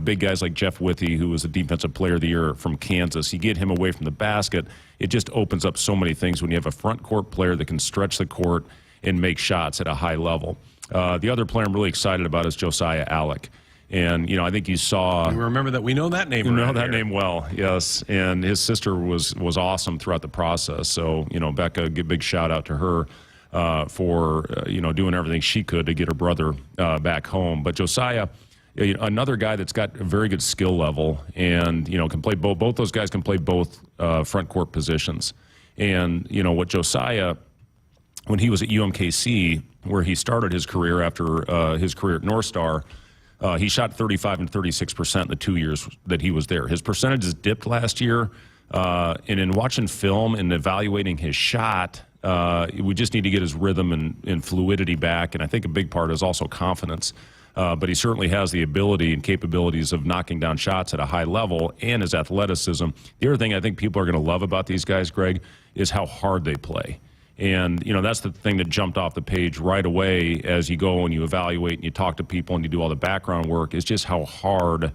Speaker 26: big guys like Jeff Withey, who was the Defensive Player of the Year from Kansas. You get him away from the basket, it just opens up so many things when you have a front court player that can stretch the court and make shots at a high level. The other player I'm really excited about is Josiah Alec. And, I think you saw...
Speaker 4: You remember that we know that name.
Speaker 26: You know that name well, yes. And his sister was awesome throughout the process. So, Becca, big shout out to her for, doing everything she could to get her brother back home. But Josiah, another guy that's got a very good skill level and, can play both those guys can play both front court positions. And, what Josiah, when he was at UMKC, where he started his career after his career at North Star, he shot 35 and 36% in the 2 years that he was there. His percentages dipped last year, and in watching film and evaluating his shot, we just need to get his rhythm and fluidity back, and I think a big part is also confidence. But he certainly has the ability and capabilities of knocking down shots at a high level and his athleticism. The other thing I think people are going to love about these guys, Greg, is how hard they play. And, that's the thing that jumped off the page right away as you go and you evaluate and you talk to people and you do all the background work, is just how hard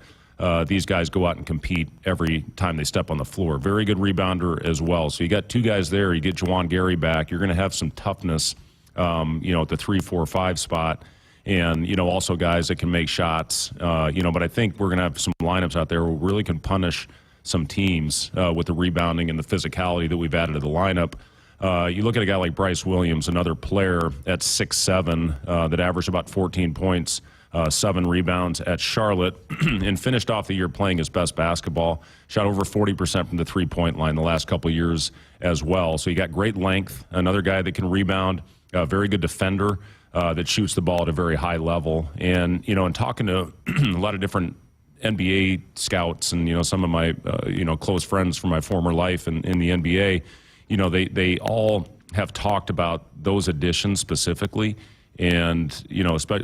Speaker 26: these guys go out and compete every time they step on the floor. Very good rebounder as well. So you got two guys there. You get Juwan Gary back. You're going to have some toughness, at the 3, 4, 5 spot. And, also guys that can make shots. But I think we're going to have some lineups out there where we really can punish some teams with the rebounding and the physicality that we've added to the lineup. You look at a guy like Bryce Williams, another player at 6'7", that averaged about 14 points, 7 rebounds at Charlotte, and finished off the year playing his best basketball. Shot over 40% from the three-point line the last couple of years as well. So you got great length, another guy that can rebound, a very good defender that shoots the ball at a very high level. And, and talking to a lot of different NBA scouts and, some of my, close friends from my former life in the NBA, they all have talked about those additions specifically. And,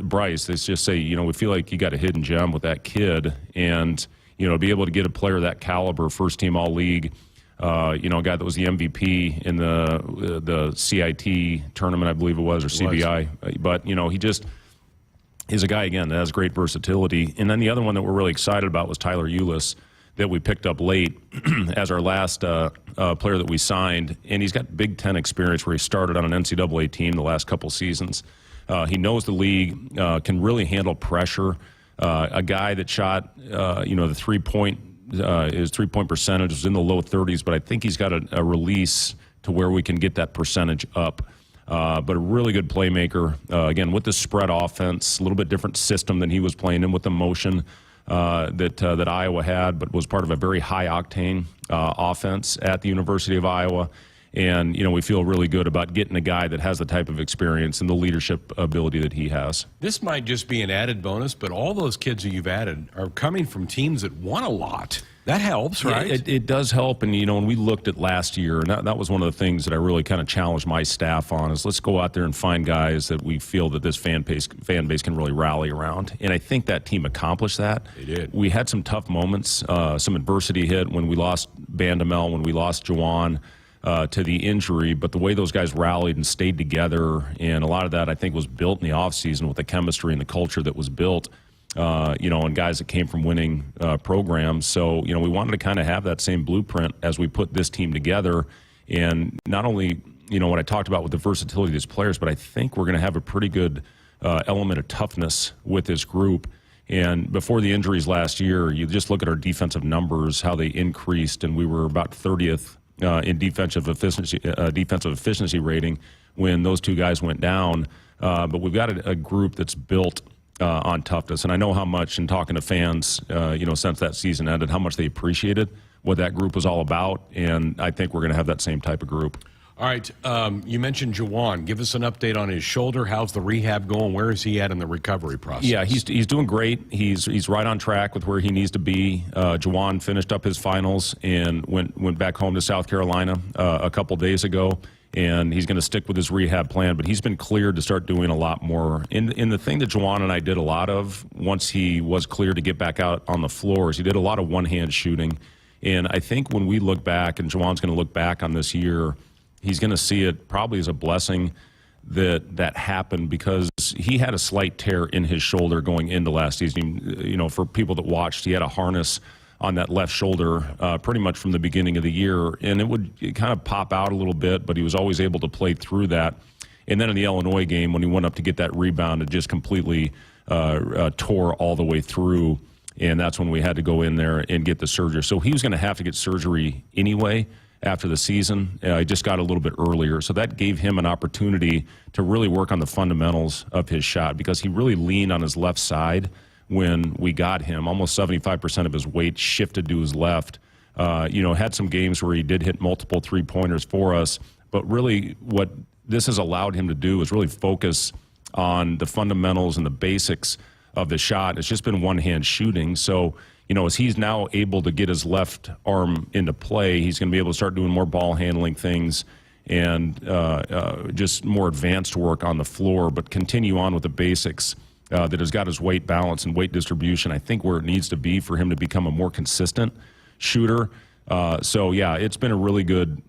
Speaker 26: Bryce, they just say, we feel like you got a hidden gem with that kid. And, to be able to get a player that caliber, first team all-league, a guy that was the MVP in the CIT tournament, I believe it was, or CBI. But, he just is a guy, again, that has great versatility. And then the other one that we're really excited about was Tyler Ulis, that we picked up late as our last player that we signed. And he's got Big Ten experience where he started on an NCAA team the last couple seasons. He knows the league, can really handle pressure. A guy that shot, the three-point, his three-point percentage was in the low 30s, but I think he's got a release to where we can get that percentage up. But a really good playmaker. Again, with the spread offense, a little bit different system than he was playing in with the motion that Iowa had, but was part of a very high-octane offense at the University of Iowa. And, we feel really good about getting a guy that has the type of experience and the leadership ability that he has.
Speaker 4: This might just be an added bonus, but all those kids who you've added are coming from teams that won a lot. That helps, right?
Speaker 26: Yeah, it does help. And, when we looked at last year, and that was one of the things that I really kind of challenged my staff on, is let's go out there and find guys that we feel that this fan base can really rally around. And I think that team accomplished that.
Speaker 4: They did.
Speaker 26: We had some tough moments, some adversity hit when we lost Bandamel, when we lost Juwan to the injury, but the way those guys rallied and stayed together, and a lot of that I think was built in the offseason with the chemistry and the culture that was built, and guys that came from winning programs. So, we wanted to kind of have that same blueprint as we put this team together. And not only, what I talked about with the versatility of these players, but I think we're going to have a pretty good element of toughness with this group. And before the injuries last year, you just look at our defensive numbers, how they increased, and we were about 30th in defensive efficiency rating when those two guys went down. But we've got a group that's built on toughness. And I know how much, in talking to fans, since that season ended, how much they appreciated what that group was all about. And I think we're going to have that same type of group.
Speaker 4: All right. You mentioned Juwan. Give us an update on his shoulder. How's the rehab going? Where is he at in the recovery process?
Speaker 26: Yeah, he's doing great. He's right on track with where he needs to be. Juwan finished up his finals and went back home to South Carolina a couple days ago. And he's going to stick with his rehab plan, but he's been cleared to start doing a lot more. In the thing that Juwan and I did a lot of once he was cleared to get back out on the floors, he did a lot of one-hand shooting. And I think when we look back, and Juwan's going to look back on this year, he's going to see it probably as a blessing that happened, because he had a slight tear in his shoulder going into last season. For people that watched, he had a harness on that left shoulder pretty much from the beginning of the year, and it would kind of pop out a little bit, but he was always able to play through that. And then in the Illinois game, when he went up to get that rebound, it just completely tore all the way through, and that's when we had to go in there and get the surgery. So he was going to have to get surgery anyway after the season. He just got a little bit earlier, so that gave him an opportunity to really work on the fundamentals of his shot, because he really leaned on his left side when we got him. Almost 75% of his weight shifted to his left. Had some games where he did hit multiple three-pointers for us, but really what this has allowed him to do is really focus on the fundamentals and the basics of the shot. It's just been one-hand shooting. So, as he's now able to get his left arm into play, he's going to be able to start doing more ball handling things and just more advanced work on the floor, but continue on with the basics. That has got his weight balance and weight distribution, I think, where it needs to be for him to become a more consistent shooter. It's been a really good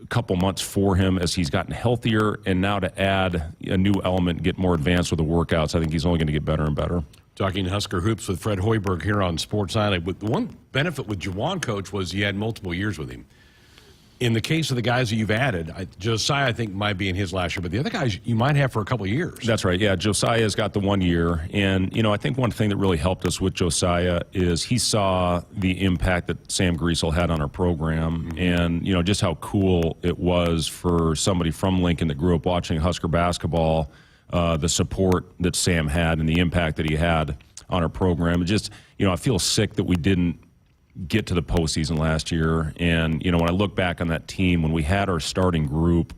Speaker 26: couple months for him as he's gotten healthier, and now to add a new element, get more advanced with the workouts, I think he's only going to get better and better.
Speaker 4: Talking Husker Hoops with Fred Hoiberg here on Sports Nightly. But the one benefit with Juwan, Coach, was you had multiple years with him. In the case of the guys that you've added, Josiah, I think, might be in his last year, but the other guys you might have for a couple of years.
Speaker 26: That's right. Yeah, Josiah's got the 1 year. And, I think one thing that really helped us with Josiah is he saw the impact that Sam Griesel had on our program, and, just how cool it was for somebody from Lincoln that grew up watching Husker basketball, the support that Sam had and the impact that he had on our program. Just, I feel sick that we didn't get to the postseason last year. And, when I look back on that team, when we had our starting group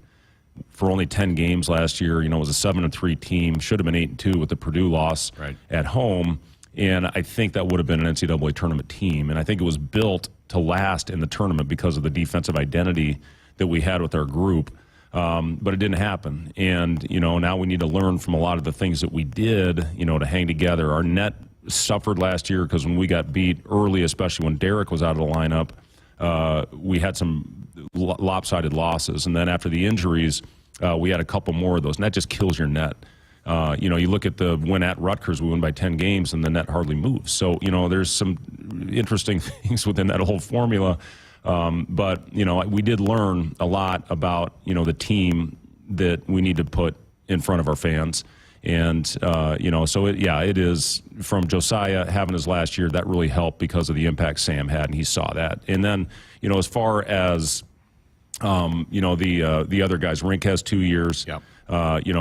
Speaker 26: for only 10 games last year, it was a 7-3 team, should have been 8-2 with the Purdue loss at home. And I think that would have been an NCAA tournament team. And I think it was built to last in the tournament because of the defensive identity that we had with our group. But it didn't happen. And, now we need to learn from a lot of the things that we did, to hang together. Our net suffered last year because when we got beat early, especially when Derek was out of the lineup, we had some lopsided losses. And then after the injuries, we had a couple more of those, and that just kills your net. You look at the win at Rutgers, we win by 10 games, and the net hardly moves. So, there's some interesting things within that whole formula. But, we did learn a lot about, the team that we need to put in front of our fans. And, it is from Josiah having his last year, that really helped because of the impact Sam had, and he saw that. And then, as far as, the other guys, Rink has 2 years.
Speaker 4: Yep.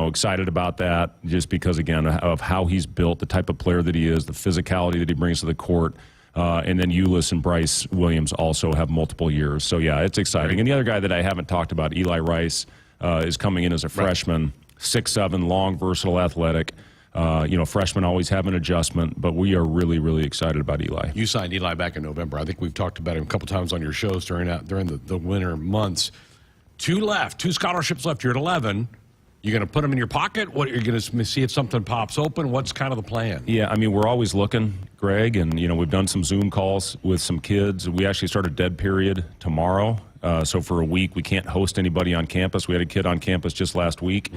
Speaker 26: Excited about that just because, again, of how he's built, the type of player that he is, the physicality that he brings to the court. And then Ulyss and Bryce Williams also have multiple years. So, it's exciting. And the other guy that I haven't talked about, Eli Rice, is coming in as a freshman. 6'7", long, versatile, athletic. Freshmen always have an adjustment, but we are really, really excited about Eli.
Speaker 4: You signed Eli back in November. I think we've talked about him a couple times on your shows during the winter months. 2 scholarships left. You're at 11. You're going to put them in your pocket? What, you're going to see if something pops open? What's kind of the plan?
Speaker 26: Yeah, we're always looking, Greg, and, we've done some Zoom calls with some kids. We actually start a dead period tomorrow. So for a week, we can't host anybody on campus. We had a kid on campus just last week.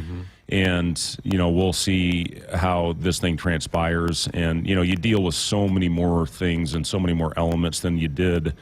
Speaker 26: And, we'll see how this thing transpires. And, you deal with so many more things and so many more elements than you did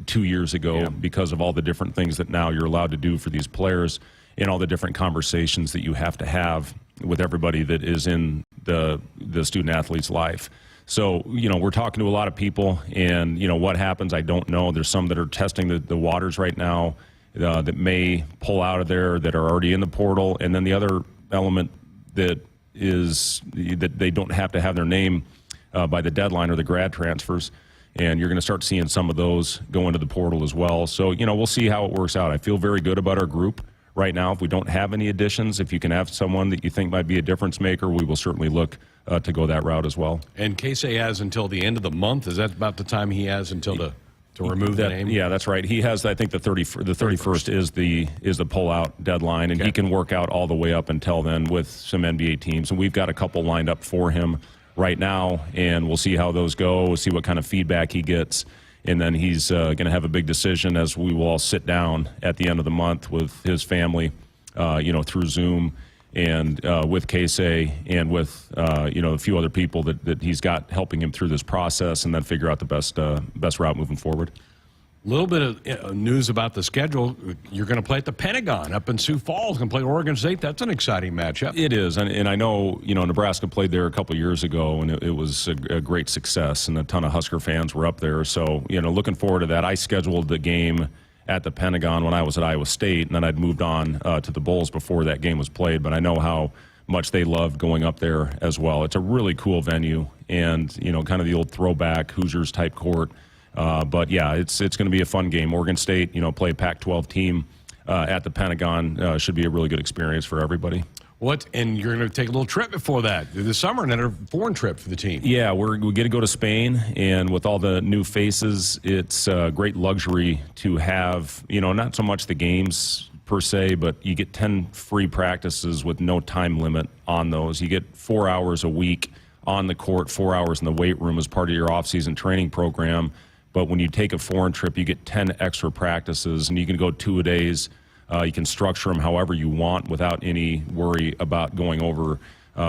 Speaker 26: 2 years ago because of all the different things that now you're allowed to do for these players and all the different conversations that you have to have with everybody that is in the student-athlete's life. So, we're talking to a lot of people, and, what happens, I don't know. There's some that are testing the waters right now that may pull out of there that are already in the portal. And then the other element that is that they don't have to have their name by the deadline or the grad transfers. And you're going to start seeing some of those go into the portal as well. So, we'll see how it works out. I feel very good about our group right now. If we don't have any additions, if you can have someone that you think might be a difference maker, we will certainly look to go that route as well.
Speaker 4: And Casey has until the end of the month. Is that about the time he has until to remove the name?
Speaker 26: Yeah, that's right. He has, I think, the 31st is the pullout deadline, and he can work out all the way up until then with some NBA teams. And we've got a couple lined up for him right now, and we'll see how those go. We'll see what kind of feedback he gets. And then he's going to have a big decision as we will all sit down at the end of the month with his family, through Zoom and with Casey and with, a few other people that he's got helping him through this process, and then figure out the best route moving forward.
Speaker 4: A little bit of news about the schedule. You're going to play at the Pentagon up in Sioux Falls. Going to play Oregon State. That's an exciting matchup.
Speaker 26: It is, and I know Nebraska played there a couple years ago, and it was a great success, and a ton of Husker fans were up there. So looking forward to that. I scheduled the game at the Pentagon when I was at Iowa State, and then I'd moved on to the Bulls before that game was played. But I know how much they loved going up there as well. It's a really cool venue, and kind of the old throwback Hoosiers type court. But yeah, it's going to be a fun game. Oregon State, play a Pac-12 team at the Pentagon. Should be a really good experience for everybody.
Speaker 4: And you're going to take a little trip before that this summer, and then a foreign trip for the team.
Speaker 26: Yeah, we get to go to Spain, and with all the new faces, it's a great luxury to have, not so much the games per se, but you get 10 free practices with no time limit on those. You get 4 hours a week on the court, 4 hours in the weight room as part of your off-season training program. But when you take a foreign trip, you get 10 extra practices, and you can go 2-a-days. You can structure them however you want without any worry about going over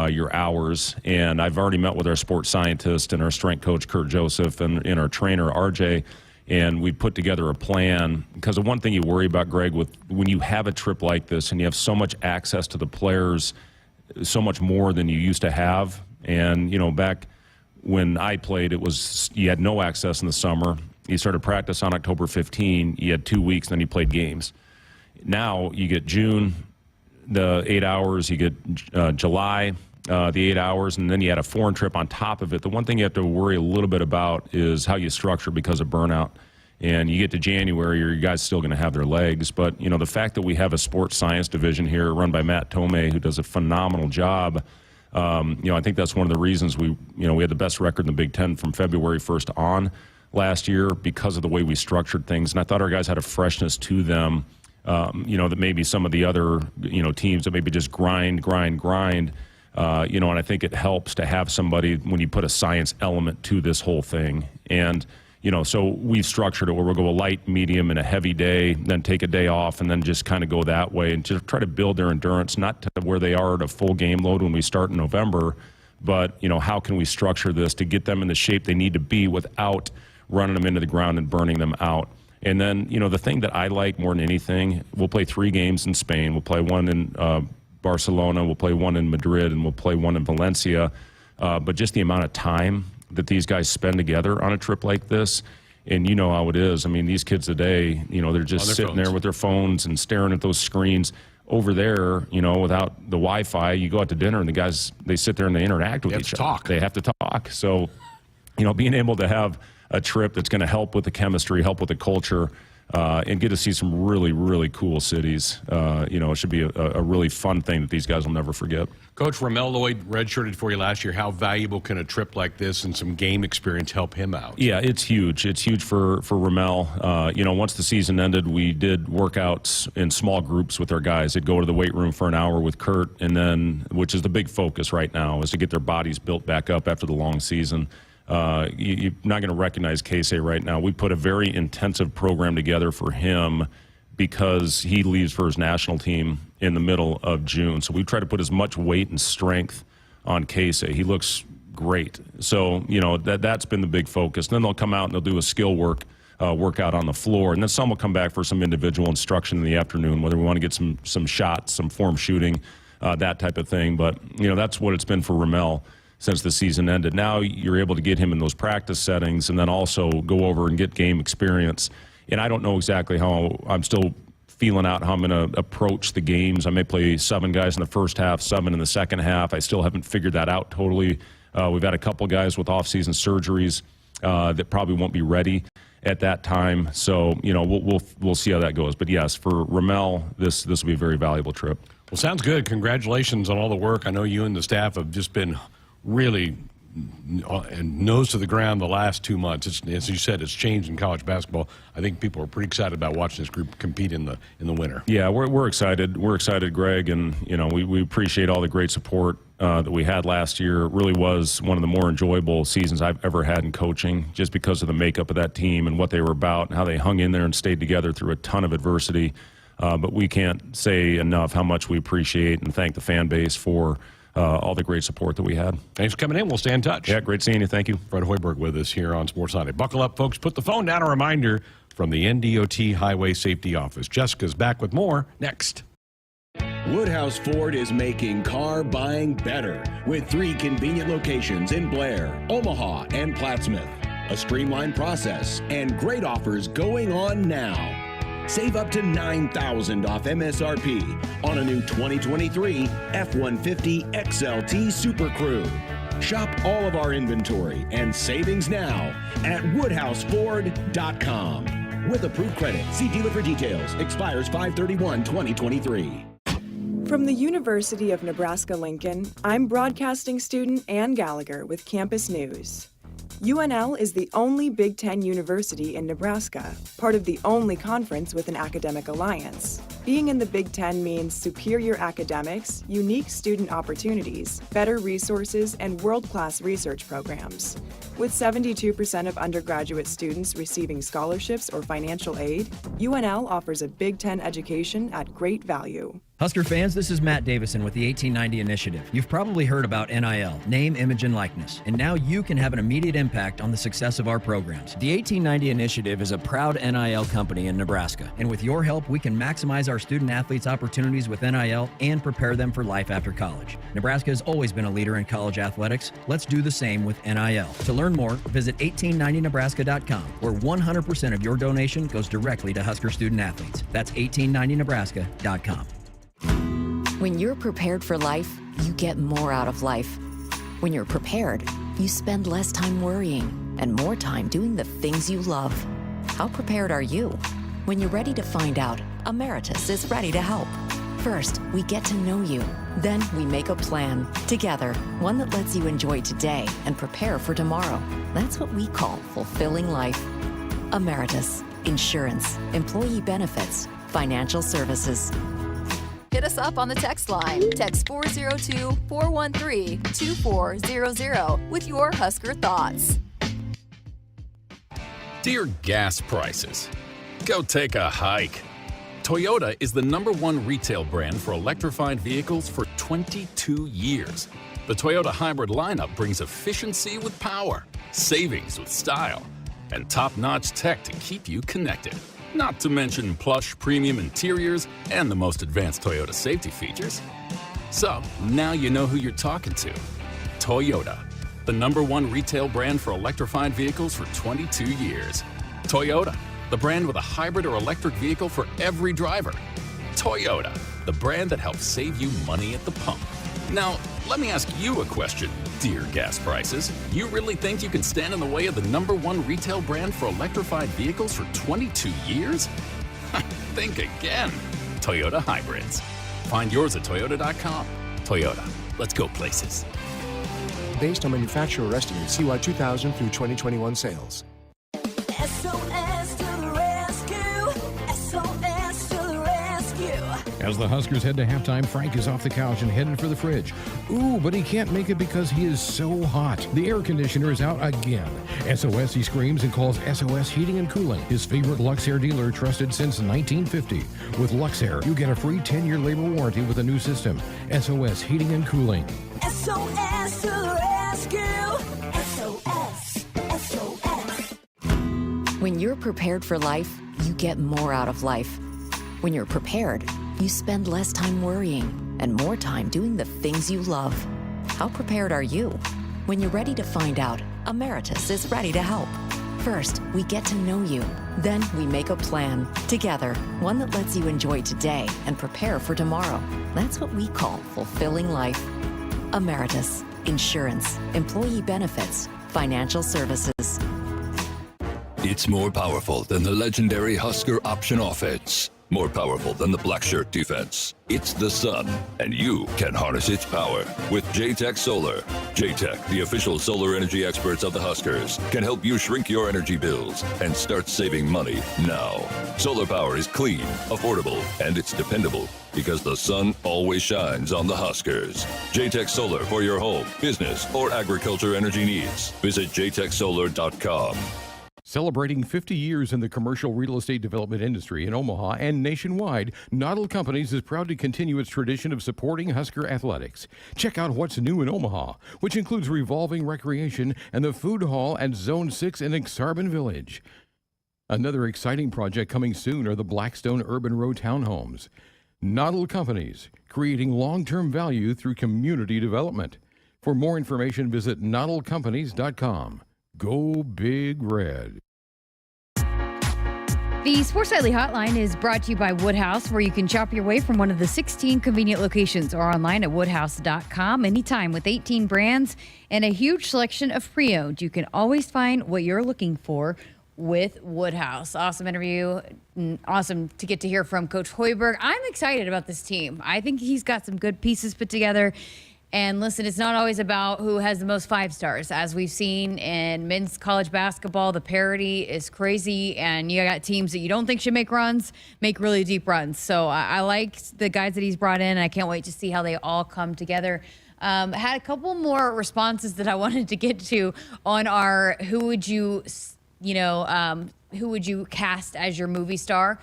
Speaker 26: your hours. And I've already met with our sports scientist and our strength coach, Kurt Joseph, and our trainer, RJ, and we put together a plan. Because the one thing you worry about, Greg, when you have a trip like this and you have so much access to the players, so much more than you used to have. And, back when I played, you had no access in the summer. You started practice on October 15. You had 2 weeks, then you played games. Now you get June, the 8 hours. You get July, the 8 hours, and then you had a foreign trip on top of it. The one thing you have to worry a little bit about is how you structure because of burnout. And you get to January, your guys still going to have their legs. But, the fact that we have a sports science division here run by Matt Tomei, who does a phenomenal job, I think that's one of the reasons we had the best record in the Big Ten from February 1st on last year because of the way we structured things. And I thought our guys had a freshness to them, that maybe some of the other, teams that maybe just grind. And I think it helps to have somebody when you put a science element to this whole thing. And, so we've structured it where we'll go a light, medium, and a heavy day, then take a day off, and then just kind of go that way and just try to build their endurance, not to where they are at a full game load when we start in November, but, how can we structure this to get them in the shape they need to be without running them into the ground and burning them out. And then, the thing that I like more than anything, we'll play 3 games in Spain. We'll play one in Barcelona. We'll play one in Madrid, and we'll play one in Valencia. But just the amount of time that these guys spend together on a trip like this, and you know how it is. I mean, these kids today, they're just sitting there with their phones and staring at those screens. Over there, without the Wi-Fi, you go out to dinner, and the guys, they sit there and they interact with each other. They have to talk. So, being able to have a trip that's going to help with the chemistry, help with the culture, and get to see some really, really cool cities. It should be a really fun thing that these guys will never forget.
Speaker 4: Coach, Ramel Lloyd redshirted for you last year. How valuable can a trip like this and some game experience help him out?
Speaker 26: Yeah, it's huge. It's huge for Ramel. Once the season ended, we did workouts in small groups with our guys. They'd go to the weight room for an hour with Kurt, and then, which is the big focus right now, is to get their bodies built back up after the long season. You're not going to recognize Casey right now. We put a very intensive program together for him because he leaves for his national team in the middle of June. So we try to put as much weight and strength on Casey. He looks great. So, that's been the big focus. Then they'll come out and they'll do a skill workout on the floor. And then some will come back for some individual instruction in the afternoon, whether we want to get some shots, some form shooting, that type of thing. But, that's what it's been for Ramel. since the season ended. Now you're able to get him in those practice settings and then also go over and get game experience. And I don't know exactly how I'm still feeling out how I'm going to approach the games. I may play 7 guys in the first half, 7 in the second half. I still haven't figured that out totally. We've had a couple guys with off-season surgeries that probably won't be ready at that time. So, we'll see how that goes. But yes, for Ramel, this will be a very valuable trip.
Speaker 4: Well, sounds good. Congratulations on all the work. I know you and the staff have just been really nose to the ground the last 2 months. As you said, it's changed in college basketball. I think people are pretty excited about watching this group compete in the winter.
Speaker 26: Yeah, we're excited. We're excited, Greg, and we appreciate all the great support that we had last year. It really was one of the more enjoyable seasons I've ever had in coaching, just because of the makeup of that team and what they were about and how they hung in there and stayed together through a ton of adversity. But we can't say enough how much we appreciate and thank the fan base for all the great support that we had.
Speaker 4: Thanks for coming in. We'll stay in touch.
Speaker 26: Yeah, great seeing you. Thank you.
Speaker 4: Fred Hoiberg with us here on Sports Night. Buckle up, folks. Put the phone down. A reminder from the NDOT Highway Safety Office. Jessica's back with more next.
Speaker 6: Woodhouse Ford is making car buying better with 3 convenient locations in Blair, Omaha, and Plattsmouth. A streamlined process and great offers going on now. Save up to $9,000 off MSRP on a new 2023 F-150 XLT Super Crew. Shop all of our inventory and savings now at WoodhouseFord.com. With approved credit, see dealer for details. Expires 5/31/2023.
Speaker 15: From the University of Nebraska-Lincoln, I'm broadcasting student Ann Gallagher with Campus News. UNL is the only Big Ten university in Nebraska, part of the only conference with an academic alliance. Being in the Big Ten means superior academics, unique student opportunities, better resources, and world-class research programs. With 72% of undergraduate students receiving scholarships or financial aid, UNL offers a Big Ten education at great value.
Speaker 13: Husker fans, this is Matt Davison with the 1890 Initiative. You've probably heard about NIL, name, image, and likeness, and now you can have an immediate impact on the success of our programs. The 1890 Initiative is a proud NIL company in Nebraska, and with your help, we can maximize our student athletes' opportunities with NIL and prepare them for life after college. Nebraska has always been a leader in college athletics. Let's do the same with NIL. To learn more, visit 1890nebraska.com, where 100% of your donation goes directly to Husker student athletes. That's 1890nebraska.com.
Speaker 18: When you're prepared for life, you get more out of life. When you're prepared, you spend less time worrying and more time doing the things you love. How prepared are you? When you're ready to find out, Emeritus is ready to help. First, we get to know you. Then we make a plan together, one that lets you enjoy today and prepare for tomorrow. That's what we call fulfilling life. Emeritus, insurance, employee benefits, financial services.
Speaker 2: Hit us up on the text line. Text 402-413-2400 with your Husker thoughts.
Speaker 20: Dear gas prices, go take a hike. Toyota is the #1 retail brand for electrified vehicles for 22 years. The Toyota hybrid lineup brings efficiency with power, savings with style, and top-notch tech to keep you connected. Not to mention plush premium interiors and the most advanced Toyota safety features. So, now you know who you're talking to. Toyota, the #1 retail brand for electrified vehicles for 22 years. Toyota, the brand with a hybrid or electric vehicle for every driver. Toyota, the brand that helps save you money at the pump. Now, let me ask you a question, dear gas prices. You really think you can stand in the way of the #1 retail brand for electrified vehicles for 22 years? Think again. Toyota Hybrids. Find yours at Toyota.com. Toyota, let's go places.
Speaker 21: Based on manufacturer estimates, CY 2000 through 2021 sales.
Speaker 22: SOS to the rescue. SOS to the rescue.
Speaker 7: As the Huskers head to halftime, Frank is off the couch and headed for the fridge. Ooh, but he can't make it because he is so hot. The air conditioner is out again. SOS, he screams and calls SOS Heating and Cooling, his favorite Luxair dealer trusted since 1950. With Luxair, you get a free 10-year labor warranty with a new system. SOS Heating and Cooling.
Speaker 22: SOS to the rescue. SOS. SOS.
Speaker 18: When you're prepared for life, you get more out of life. When you're prepared, you spend less time worrying and more time doing the things you love. How prepared are you? When you're ready to find out, Emeritus is ready to help. First, we get to know you. Then we make a plan together, one that lets you enjoy today and prepare for tomorrow. That's what we call fulfilling life. Emeritus, insurance, employee benefits, financial services.
Speaker 1: It's more powerful than the legendary Husker option offense. More powerful than the black shirt defense. It's the sun, and you can harness its power with J-Tech Solar. J-Tech, the official solar energy experts of the Huskers, can help you shrink your energy bills and start saving money now. Solar power is clean, affordable, and it's dependable because the sun always shines on the Huskers. J-Tech Solar for your home, business, or agriculture energy needs. Visit jtechsolar.com.
Speaker 4: Celebrating 50 years in the commercial real estate development industry in Omaha and nationwide, Noddle Companies is proud to continue its tradition of supporting Husker athletics. Check out what's new in Omaha, which includes revolving recreation and the food hall at Zone 6 in Exarban Village. Another exciting project coming soon are the Blackstone Urban Row townhomes. Noddle Companies, creating long-term value through community development. For more information, visit noddlecompanies.com. Go Big Red.
Speaker 5: The Sports Nightly Hotline is brought to you by Woodhouse, where you can shop your way from one of the 16 convenient locations or online at woodhouse.com anytime with 18 brands and a huge selection of pre-owned. You can always find what you're looking for with Woodhouse. Awesome interview. Awesome to get to hear from Coach Hoiberg. I'm excited about this team. I think he's got some good pieces put together. And listen, it's not always about who has the most 5 stars. As we've seen in men's college basketball, the parity is crazy, and you got teams that you don't think should make runs, make really deep runs. So I like the guys that he's brought in, and I can't wait to see how they all come together. Had a couple more responses that I wanted to get to on our who would you cast as your movie star.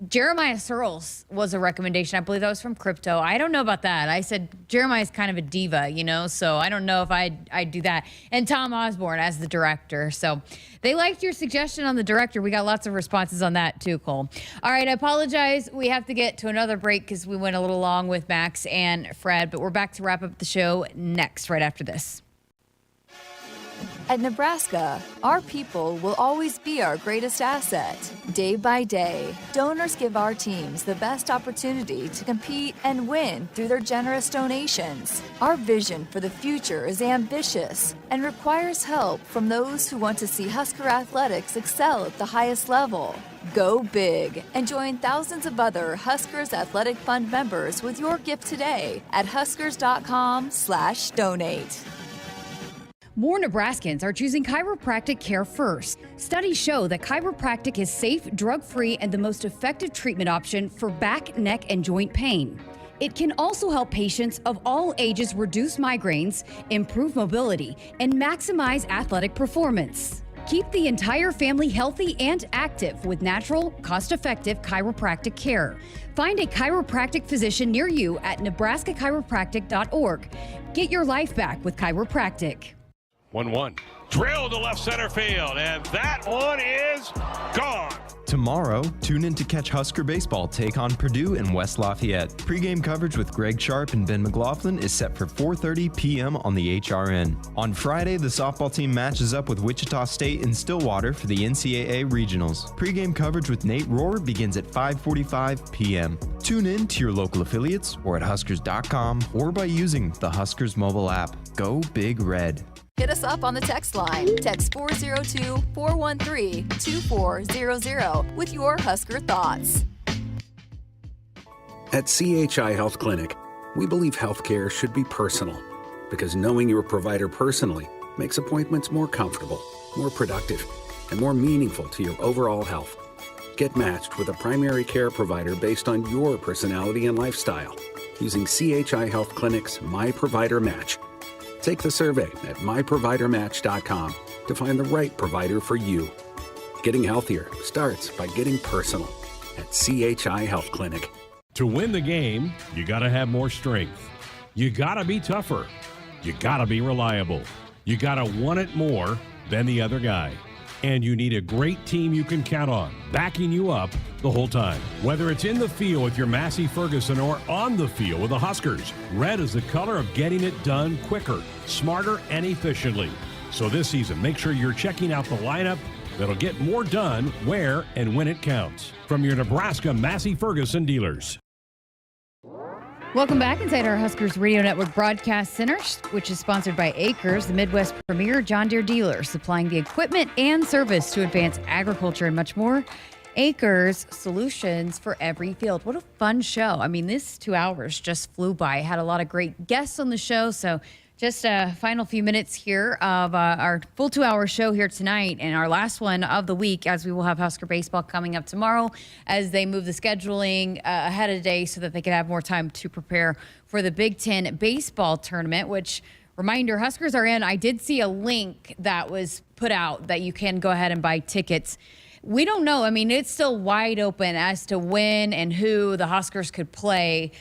Speaker 5: Jeremiah Searles was a recommendation. I believe that was from Crypto. I don't know about that. I said Jeremiah's kind of a diva, so I don't know if I'd do that. And Tom Osborne as the director. So they liked your suggestion on the director. We got lots of responses on that too, Cole. All right, I apologize. We have to get to another break because we went a little long with Max and Fred, but we're back to wrap up the show next, right after this.
Speaker 2: At Nebraska, our people will always be our greatest asset. Day by day, donors give our teams the best opportunity to compete and win through their generous donations. Our vision for the future is ambitious and requires help from those who want to see Husker athletics excel at the highest level. Go big and join thousands of other Huskers Athletic Fund members with your gift today at huskers.com/donate.
Speaker 5: More Nebraskans are choosing chiropractic care first. Studies show that chiropractic is safe, drug-free, and the most effective treatment option for back, neck, and joint pain. It can also help patients of all ages reduce migraines, improve mobility, and maximize athletic performance. Keep the entire family healthy and active with natural, cost-effective chiropractic care. Find a chiropractic physician near you at nebraska-chiropractic.org. Get your life back with chiropractic.
Speaker 7: 1-1. Drill to left center field, and that one is gone.
Speaker 8: Tomorrow, tune in to catch Husker baseball take on Purdue in West Lafayette. Pre-game coverage with Greg Sharpe and Ben McLaughlin is set for 4:30 p.m. on the HRN. On Friday, the softball team matches up with Wichita State in Stillwater for the NCAA Regionals. Pre-game coverage with Nate Rohr begins at 5:45 p.m. Tune in to your local affiliates or at huskers.com or by using the Huskers mobile app. Go Big Red.
Speaker 2: Hit us up on the text line. Text 402-413-2400 with your Husker thoughts.
Speaker 9: At CHI Health Clinic, we believe healthcare should be personal because knowing your provider personally makes appointments more comfortable, more productive, and more meaningful to your overall health. Get matched with a primary care provider based on your personality and lifestyle using CHI Health Clinic's My Provider Match. Take the survey at myprovidermatch.com to find the right provider for you. Getting healthier starts by getting personal at CHI Health Clinic.
Speaker 4: To win the game, you got to have more strength. You got to be tougher. You got to be reliable. You got to want it more than the other guy. And you need a great team you can count on, backing you up the whole time. Whether it's in the field with your Massey Ferguson or on the field with the Huskers, red is the color of getting it done quicker, smarter, and efficiently. So this season, make sure you're checking out the lineup that'll get more done where and when it counts. From your Nebraska Massey Ferguson dealers.
Speaker 5: Welcome back inside our Huskers Radio Network Broadcast Center, which is sponsored by Acres, the Midwest premier John Deere dealer, supplying the equipment and service to advance agriculture and much more. Acres, solutions for every field. What a fun show. I mean, this 2 hours just flew by. Had a lot of great guests on the show, so just a final few minutes here of our full 2-hour show here tonight and our last one of the week, as we will have Husker baseball coming up tomorrow as they move the scheduling ahead of the day so that they can have more time to prepare for the Big Ten baseball tournament, which, reminder, Huskers are in. I did see a link that was put out that you can go ahead and buy tickets. We don't know. I mean, it's still wide open as to when and who the Huskers could play.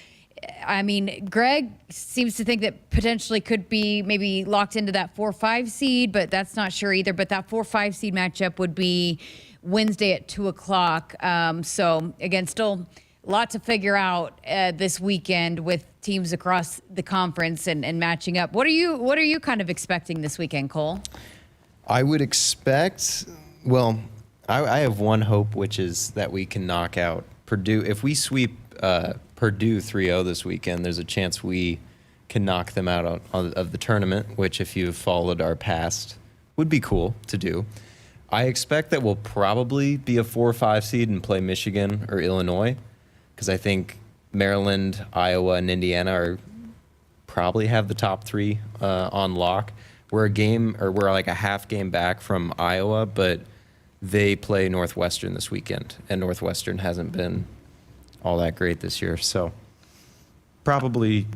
Speaker 5: I mean, Greg seems to think that potentially could be maybe locked into that 4-5 seed, but that's not sure either. But that 4-5 seed matchup would be Wednesday at 2 o'clock. So, again, still a lot to figure out this weekend with teams across the conference and matching up. What are you kind of expecting this weekend, Cole?
Speaker 8: I would expect, well, I have one hope, which is that we can knock out Purdue. If we sweep Purdue 3-0 this weekend, there's a chance we can knock them out of the tournament, which, if you've followed our past, would be cool to do. I expect that we'll probably be a 4 or 5 seed and play Michigan or Illinois, because I think Maryland, Iowa, and Indiana probably have the top 3 on lock. We're like a half game back from Iowa, but they play Northwestern this weekend, and Northwestern hasn't been all that great this year. So probably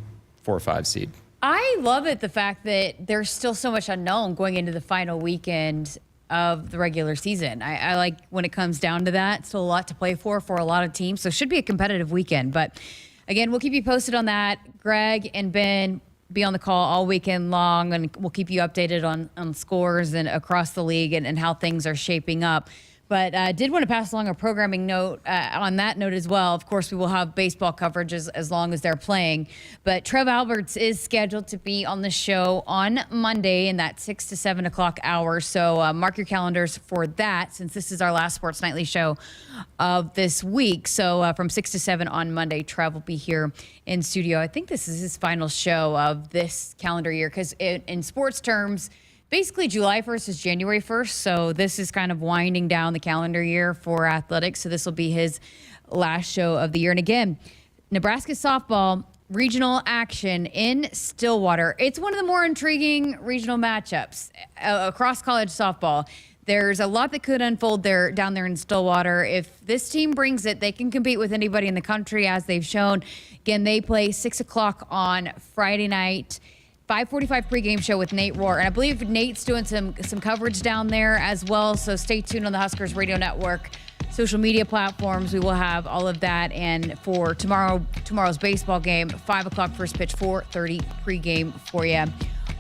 Speaker 8: 4 or 5 seed.
Speaker 5: I love it, the fact that there's still so much unknown going into the final weekend of the regular season. I like when it comes down to that. Still a lot to play for a lot of teams. So it should be a competitive weekend. But again, we'll keep you posted on that. Greg and Ben be on the call all weekend long, and we'll keep you updated on scores and across the league and how things are shaping up. But did want to pass along a programming note on that note as well. Of course, we will have baseball coverage as long as they're playing. But Trev Alberts is scheduled to be on the show on Monday in that 6 to 7 o'clock hour. So mark your calendars for that, since this is our last Sports Nightly show of this week. So from 6 to 7 on Monday, Trev will be here in studio. I think this is his final show of this calendar year, because in sports terms, basically, July 1st is January 1st, so this is kind of winding down the calendar year for athletics. So this will be his last show of the year. And again, Nebraska softball regional action in Stillwater. It's one of the more intriguing regional matchups across college softball. There's a lot that could unfold down there in Stillwater. If this team brings it, they can compete with anybody in the country, as they've shown. Again, they play 6 o'clock on Friday night. 5:45 pregame show with Nate Rohr. And I believe Nate's doing some coverage down there as well. So stay tuned on the Huskers Radio Network social media platforms. We will have all of that. And for tomorrow's baseball game, 5 o'clock first pitch, 4:30 pregame for you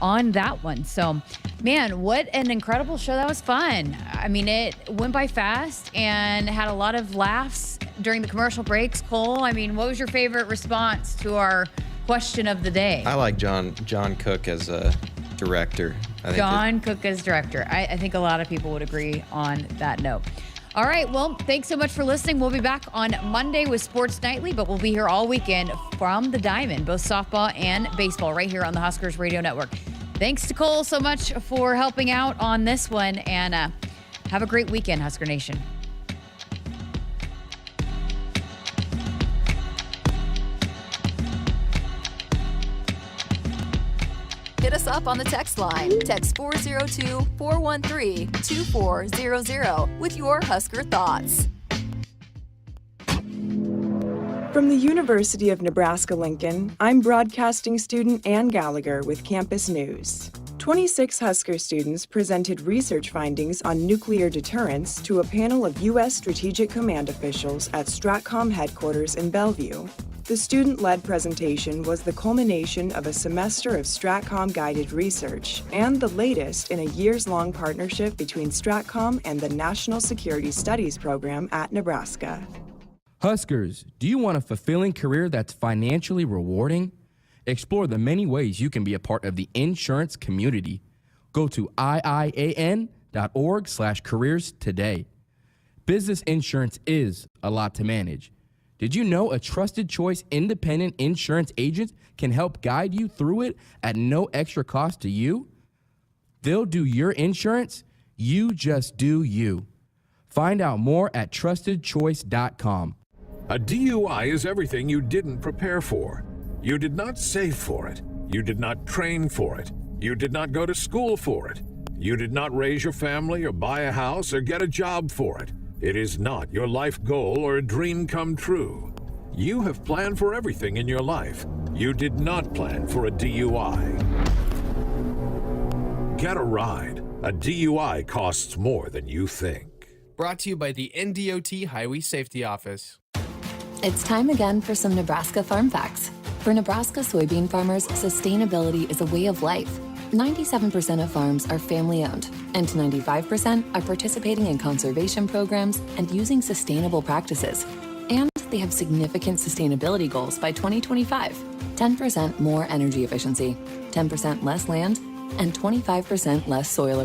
Speaker 5: on that one. So, man, what an incredible show. That was fun. I mean, it went by fast and had a lot of laughs during the commercial breaks. Cole, I mean, what was your favorite response to our question of the day?
Speaker 8: I like John Cook as a director.
Speaker 5: Cook as director. I think a lot of people would agree on that note. All right, well, thanks so much for listening. We'll be back on Monday with Sports Nightly, but we'll be here all weekend from the Diamond, both softball and baseball, right here on the Huskers Radio Network. Thanks to Cole so much for helping out on this one, and have a great weekend, Husker Nation.
Speaker 2: Hit us up on the text line. Text 402-413-2400 with your Husker thoughts.
Speaker 15: From the University of Nebraska-Lincoln, I'm broadcasting student Ann Gallagher with Campus News. 26 Husker students presented research findings on nuclear deterrence to a panel of U.S. Strategic Command officials at STRATCOM headquarters in Bellevue. The student-led presentation was the culmination of a semester of STRATCOM-guided research and the latest in a years-long partnership between STRATCOM and the National Security Studies program at Nebraska.
Speaker 3: Huskers, do you want a fulfilling career that's financially rewarding? Explore the many ways you can be a part of the insurance community. Go to iian.org/careers today. Business insurance is a lot to manage. Did you know a trusted choice independent insurance agent can help guide you through it at no extra cost to you? They'll do your insurance. You just do you. Find out more at trustedchoice.com.
Speaker 10: A DUI is everything you didn't prepare for. You did not save for it. You did not train for it. You did not go to school for it. You did not raise your family or buy a house or get a job for it. It is not your life goal or a dream come true. You have planned for everything in your life. You did not plan for a DUI. Get a ride. A DUI costs more than you think.
Speaker 12: Brought to you by the NDOT Highway Safety Office.
Speaker 14: It's time again for some Nebraska farm facts. For Nebraska soybean farmers, sustainability is a way of life. 97% of farms are family-owned, and 95% are participating in conservation programs and using sustainable practices. And they have significant sustainability goals by 2025. 10% more energy efficiency, 10% less land, and 25% less soil erosion.